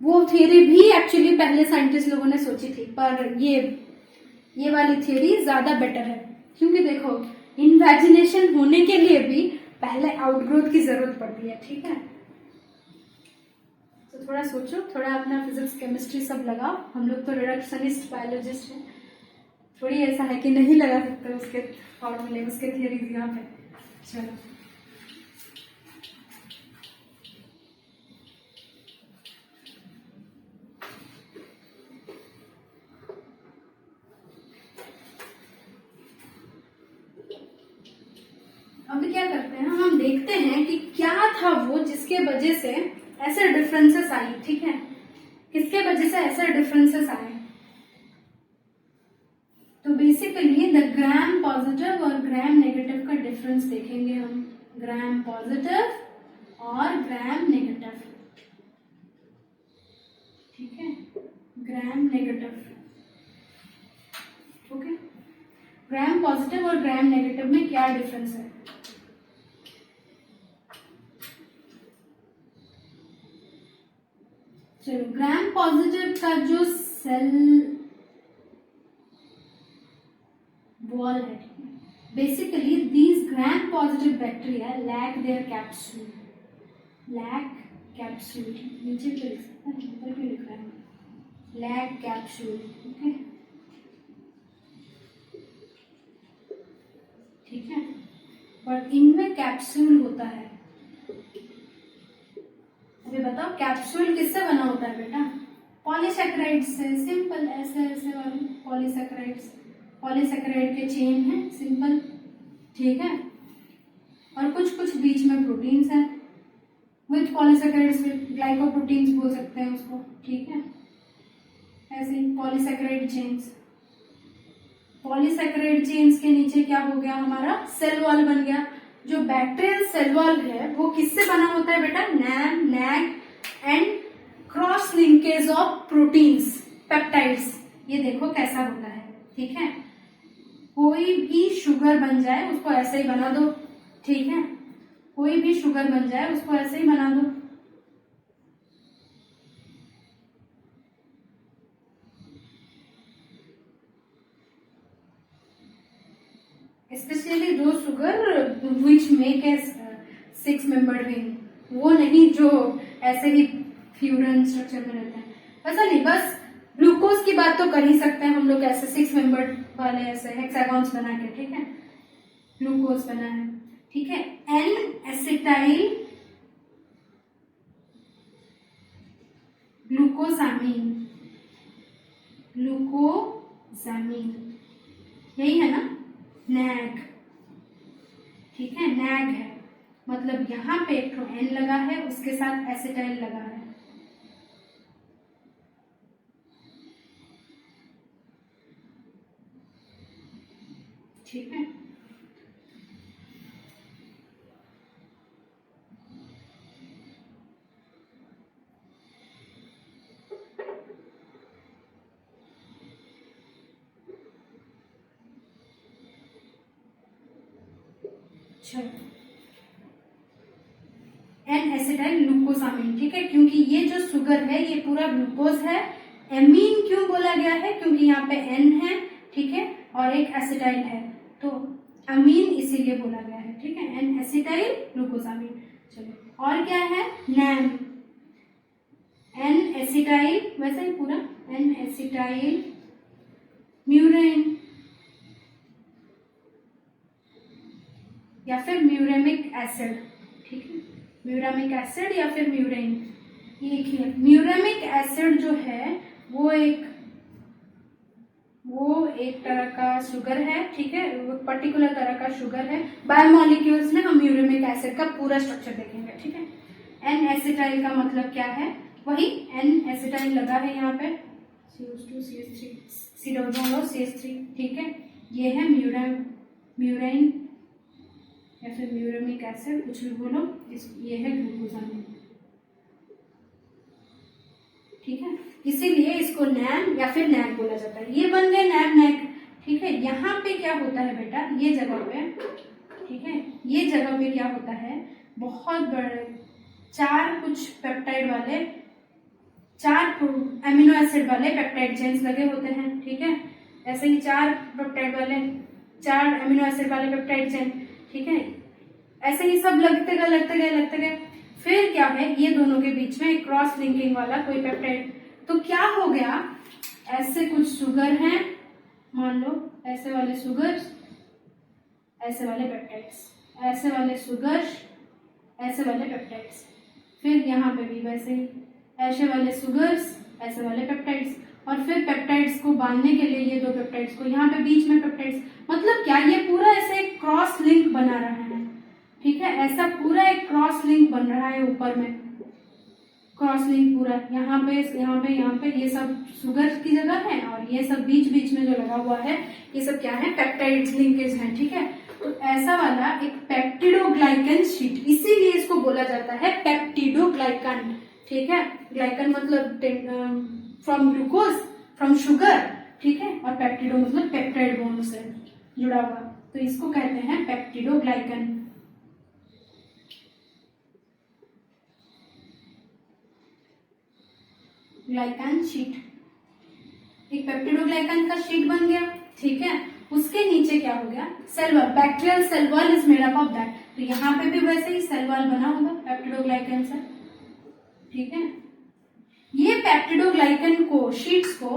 वो थियरी भी एक्चुअली पहले साइंटिस्ट लोगों ने सोची थी, पर ये वाली थियरी ज्यादा बेटर है, क्योंकि देखो इन्वेजिनेशन होने के लिए भी पहले आउटग्रोथ की जरूरत पड़ती है, ठीक है। तो थोड़ा सोचो, थोड़ा अपना फिजिक्स केमिस्ट्री सब लगाओ, हम लोग तो रिडक्शनिस्ट बायोलॉजिस्ट हैं, थोड़ी ऐसा है कि नहीं लगा सकते उसके फॉर्मूले, उसके थियरीज यहाँ पे। चलो, अभी क्या करते हैं, हम देखते हैं कि क्या था वो जिसके वजह से ऐसे डिफरेंसेस आई, ठीक है, किसके वजह से ऐसे डिफरेंसेस आए। तो बेसिकली द ग्राम पॉजिटिव और ग्राम नेगेटिव का डिफरेंस देखेंगे हम, ग्राम पॉजिटिव और ग्राम नेगेटिव, ठीक है, gram negative, okay. Gram positive और ग्राम नेगेटिव में क्या डिफरेंस है। चलो, ग्राम पॉजिटिव का जो सेल वॉल है, basically these gram positive bacteria lack their capsule, lack capsule, नीचे पे लिख सकता है, ऊपर भी लिख रहा है, लैक कैप्सूल, ओके, ठीक है। और इनमें कैप्सूल होता है। अभी बताओ कैप्सूल किससे बना होता है बेटा? पॉलीसैकेराइड से। सिंपल, ऐसे ऐसे वाले पॉलीसैकेराइड्स, पॉलीसैकेराइड के चेन है, सिंपल, ठीक है। और कुछ कुछ बीच में प्रोटीन्स हैं, विथ पॉलीसैकेराइड्स, ग्लाइकोप्रोटीन्स बोल सकते हैं उसको, ठीक है। ऐसे ही पॉलीसैकेराइड चेन्स, पॉलीसैकेराइड चेन्स के नीचे क्या हो गया हमारा? सेल वॉल बन गया। जो बैक्टीरियल सेल वॉल है वो किससे बना होता है बेटा? NAM, NAG and cross linkage of proteins, peptides. ये देखो कैसा होता है, ठीक है। कोई भी शुगर बन जाए उसको ऐसे ही बना दो, ठीक है। कोई भी शुगर बन जाए उसको ऐसे ही बना दो। स्पेशली दो sugar which make a 6 membered ring, वो नहीं जो ऐसे ही फ्यूरन स्ट्रक्चर में रहते हैं, ऐसा नहीं। बस ग्लूकोज की बात तो कर ही सकते हैं हम लोग, ऐसे 6 मेंबर्ड वाले ऐसे हेक्सागॉन्स बना के, ठीक है। ग्लूकोज बना है, ठीक है। एन एसिटाइल ग्लूकोसामीन, ग्लूकोसामीन, यही है ना? नैग, ठीक है, नैग है, मतलब यहाँ पे एक तो एन लगा है, उसके साथ एसिटाइल लगा है, ठीक है। एन एसिटाइल ग्लूकोसामीन, ठीक है। क्योंकि ये जो शुगर है ये पूरा ग्लूकोज है। एमीन क्यों बोला गया है? क्योंकि यहाँ पे एन है, ठीक है, और एक एसिटाइल है, तो अमीन इसीलिए बोला गया है, ठीक है। N acetyl glucosamine. चलो, और क्या है? नैम, एन एसिटाइल, वैसे ही पूरा एन एसिटाइल म्यूरेन या फिर म्यूरेमिक एसिड, ठीक है। म्यूरामिक एसिड या फिर म्यूरेन, ये एक ही है। म्यूरामिक एसिड जो है वो एक तरह का शुगर है, ठीक है, वो पर्टिकुलर तरह का शुगर है। बायोमोलिक्यूल्स में हम म्यूरामिक एसिड का पूरा स्ट्रक्चर देखेंगे, ठीक है। एन एसिटाइल का मतलब क्या है? वही एन एसिटाइल लगा है यहाँ पे, CH2 CH3 C double bond और CH3, ठीक है। ये है म्यूरेन या फिर म्यूरेमिक एसिड, कुछ भी बोलो, ये है ग्लूकोसामीन, ठीक है। इसीलिए इसको नैम या फिर नैग बोला जाता है। ये बन गए नैम, नैग, ठीक है। यहाँ पे क्या होता है बेटा? ये जगह पे, ठीक है, ये जगह पे क्या होता है? बहुत बड़े 4 कुछ पेप्टाइड वाले, 4 एमिनो एसिड वाले पेप्टाइड चेन्स लगे होते हैं, ठीक है। ऐसे ही 4 पेप्टाइड वाले, 4 एमिनो एसिड वाले पेप्टाइड चेन, ठीक है। ऐसे ही सब लगते गए। फिर क्या है? ये दोनों के बीच में क्रॉस लिंकिंग वाला कोई पेप्टाइड, तो क्या हो गया? ऐसे कुछ शुगर हैं, मान लो ऐसे वाले शुगर, ऐसे वाले पेप्टाइड्स, ऐसे वाले शुगर, ऐसे वाले पेप्टाइड्स। फिर यहाँ पे भी वैसे ही ऐसे वाले शुगर्स, ऐसे वाले पेप्टाइड्स, और फिर पेप्टाइड्स को बांधने के लिए ये 2 पेप्टाइड्स को यहाँ पे बीच में पेप्टाइड्स। मतलब क्या? ये पूरा ऐसे एक क्रॉस लिंक बना रहा है, ठीक है। ऐसा पूरा एक क्रॉस लिंक बन रहा है, ऊपर में क्रॉस लिंक पूरा, यहाँ पे ये सब शुगर की जगह है, और ये सब बीच बीच में जो लगा हुआ है ये सब क्या है? पेप्टाइड लिंकेज है, ठीक है। तो ऐसा वाला एक पेप्टिडोग्लाइकन शीट, इसीलिए इसको बोला जाता है पेप्टिडोग्लाइकन, ठीक है। ग्लाइकन मतलब फ्रॉम ग्लूकोज, फ्रॉम शुगर, ठीक है, और पेप्टिडो मतलब पेप्टाइड बॉन्ड से जुड़ा हुआ, तो इसको कहते हैं पेप्टिडोग्लाइकन। ग्लाइकन शीट, एक पेप्टिडोग्लाइकन का शीट बन गया, ठीक है। उसके नीचे क्या हो गया? Cell wall, bacterial cell wall is made up of that. तो यहाँ पे भी वैसे ही सेल वॉल बना होगा पेप्टिडोग्लाइकन से, ठीक है। ये पेप्टिडोग्लाइकन को, शीट्स को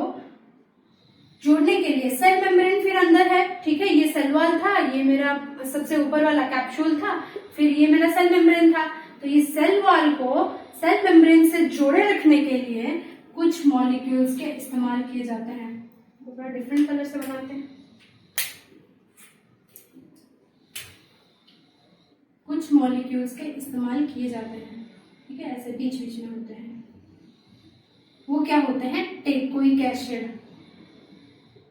जोड़ने के लिए सेल मेम्ब्रेन फिर अंदर है, ठीक है। ये सेल वॉल था, ये मेरा सबसे ऊपर वाला कैप्सूल था, फिर ये मेरा सेल मेम्ब्रेन था। तो ये सेल वॉल को सेल मेम्ब्रेन से जोड़े रखने के लिए कुछ मॉलिक्यूल्स के इस्तेमाल किए जाते हैं। थोड़ा डिफरेंट कलर से बनाते हैं। कुछ मॉलिक्यूल्स के इस्तेमाल किए जाते हैं, ठीक है, ऐसे बीच बीच में होते हैं। वो क्या होते हैं? टेकोइक एसिड,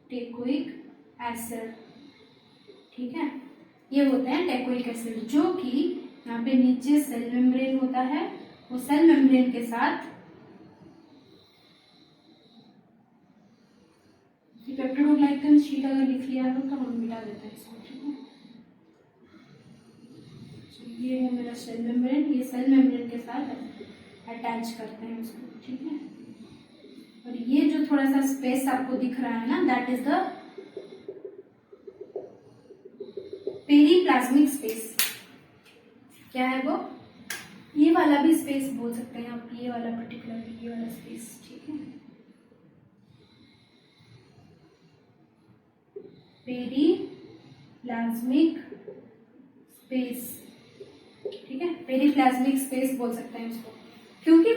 टेकोइक एसिड, ठीक है, ये होते हैं टेकोइक एसिड, जो कि यहाँ पे नीचे सेल मेम्ब्रेन होता है, वो सेल मेम्ब्रेन के साथ पेप्टिडोग्लाइकन शीट अगर लिख लिया हो तो हम मिटा देते हैं इसको, ठीक है। ये है मेरा सेल मेम्ब्रेन, ये सेल मेम्ब्रेन के साथ अटैच करते हैं उसको, ठीक है। और ये जो थोड़ा सा स्पेस आपको दिख रहा है ना, that is the periplasmic space. क्या है वो? ये वाला भी स्पेस बोल सकते हैं आप, ये वाला पर्टिकुलर, ये वाला स्पेस, ठीक है। पेरीप्लाज्मिक स्पेस, ठीक है, पेरीप्लाज्मिक स्पेस बोल सकते हैं इसको, क्योंकि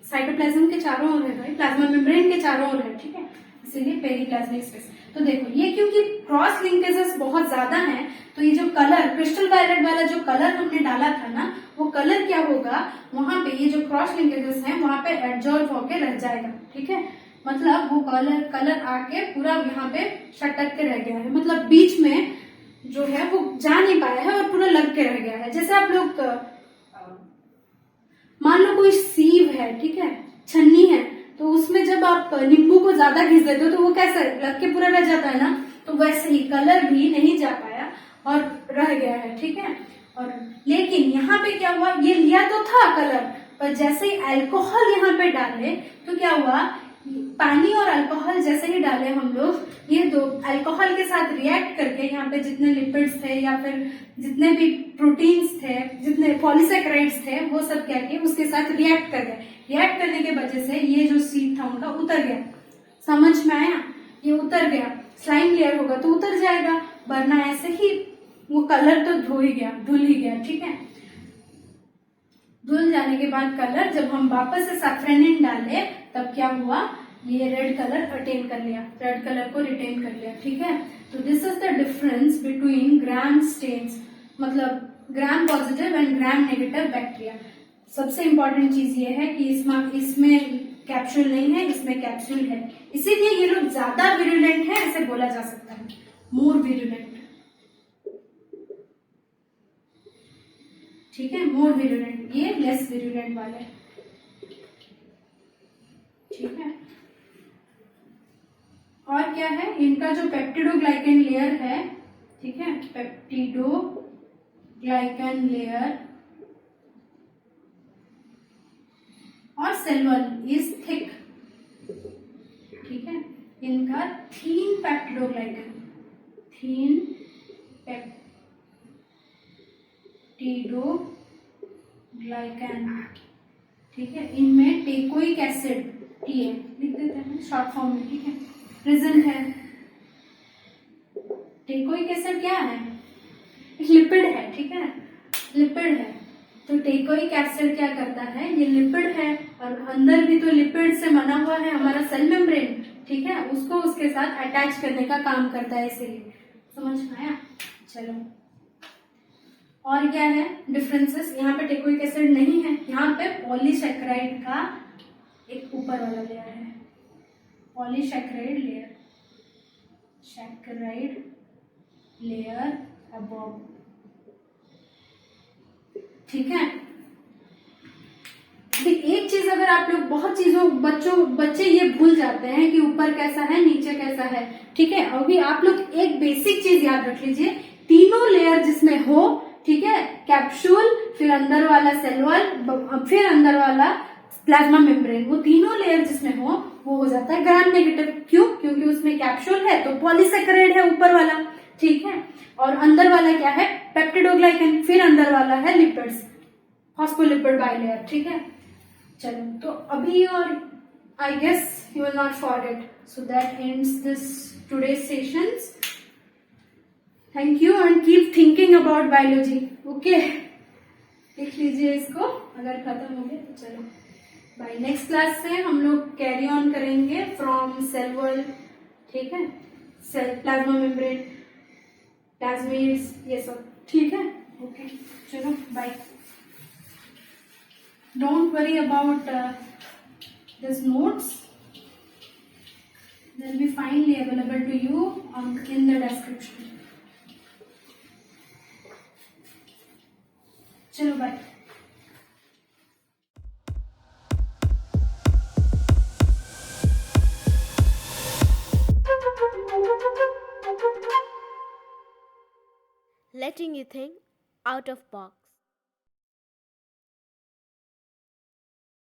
साइटोप्लाज्म के चारों ओर है भाई, प्लाज्मा मेम्ब्रेन के चारों ओर है, ठीक है, इसीलिए पेरीप्लाज्मिक स्पेस। तो देखो ये क्योंकि क्रॉस लिंकेजेस बहुत ज्यादा हैं, तो ये जो कलर क्रिस्टल वायलेट वाला जो कलर हमने डाला था ना, वो कलर क्या होगा, वहां पे ये जो क्रॉस लिंकेजेस हैं वहां पे एब्जॉर्ब होके रह जाएगा, ठीक है। मतलब वो कलर आके पूरा यहाँ पे सटक के रह गया है, मतलब बीच में जो है वो जा नहीं पाया है और पूरा लग के रह गया है। जैसे आप लोग मान लो कोई सीव है, ठीक है, छन्नी है, तो उसमें जब आप नींबू को ज्यादा घिस देते हो तो वो कैसा लग के पूरा रह जाता है ना, तो वैसे ही कलर भी नहीं जा पाया और रह गया है, ठीक है। और लेकिन यहाँ पे क्या हुआ, ये लिया तो था कलर, पर जैसे ही अल्कोहल यहाँ पे डाले तो क्या हुआ, पानी और अल्कोहल जैसे ही डाले हम लोग, ये दो अल्कोहल के साथ रिएक्ट करके यहाँ पे जितने लिपिड्स थे या फिर जितने भी प्रोटीन्स थे, जितने पॉलीसेकेराइड्स थे, वो सब क्या किए, उसके साथ रिएक्ट कर गए। रिएक्ट करने के वजह से ये जो सीड था उनका उतर गया। समझ में आया? ये उतर गया, स्लाइम लेयर होगा तो उतर जाएगा, वरना ऐसे ही वो कलर तो धुल ही गया, ठीक है। धुल जाने के बाद कलर जब हम वापस से सैफ्रेनिन डाले तब क्या हुआ, ये रेड कलर अटेन कर लिया, रेड कलर को रिटेन कर लिया, ठीक है। तो this is the difference between gram stains, मतलब gram positive and gram negative bacteria. सबसे इंपॉर्टेंट चीज ये है कि इसमें कैप्सूल नहीं है, इसमें कैप्सूल है, इसीलिए ये लोग ज्यादा विरुलेंट है, ऐसे बोला जा सकता है, मोर विरुलेंट, ठीक है, मोर विरुलेंट, ये लेस विरुलेंट वाले, ठीक है। और क्या है, इनका जो पेप्टिडोग्लाइकन लेयर है, ठीक है, पेप्टिडोग्लाइकन लेयर और सेल वॉल इज थिक, ठीक है। इनका थीन पेप्टिडोग्लाइकन, थीन पेप्टिडोग्लाइकन, ठीक है। इनमें टेकोइक एसिड, टीए लिख देते हैं शॉर्ट फॉर्म में, ठीक है, प्रेजेंट है। टेकोइक एसिड क्या है? लिपिड है, ठीक है, लिपिड है। तो टेकोइक एसिड क्या करता है, ये लिपिड है और अंदर भी तो लिपिड से बना हुआ है हमारा सेल मेम्ब्रेन, ठीक है, उसको उसके साथ अटैच करने का काम करता है, इसीलिए। समझ में आया? चलो, और क्या है डिफरेंसेस, यहाँ पे टेकोइक एसिड नहीं है, यहाँ पे पॉलीसेकेराइड का एक ऊपर वाला लेयर है, polysaccharide layer, saccharide layer above, ठीक है। एक चीज अगर आप लोग बहुत चीजों बच्चे ये भूल जाते हैं कि ऊपर कैसा है नीचे कैसा है, ठीक है। अभी आप लोग एक बेसिक चीज याद रख लीजिए, तीनों लेयर जिसमें हो, ठीक है, कैप्सूल, फिर अंदर वाला सेल वॉल, फिर अंदर वाला प्लाज्मा मेम्ब्रेन, वो तीनों लेयर जिसमें हो वो हो जाता है ग्राम नेगेटिव। क्यों? क्योंकि उसमें कैप्सूल है तो पॉलीसेकेराइड है ऊपर वाला, ठीक है, और अंदर वाला क्या है, पेप्टिडोग्लाइकन, फिर अंदर वाला है लिपिड्स, फॉस्फोलिपिड बाइलेयर, ठीक है। चलो, तो अभी और I guess you will not forget, so that ends this today's sessions. Thank you and keep thinking about biology. Okay, लिख लीजिए इसको, अगर खत्म हो गया तो चलो बाय। नेक्स्ट क्लास से हम लोग कैरी ऑन करेंगे फ्रॉम सेल वर्ल्ड, ठीक है, सेल, प्लाज्मा मेम्ब्रेन, प्लाज्मिड्स, ये सब, ठीक है। ओके, चलो bye. Don't worry about this notes, they'll be finally available to you in the description. चलो bye. Letting you think out of box.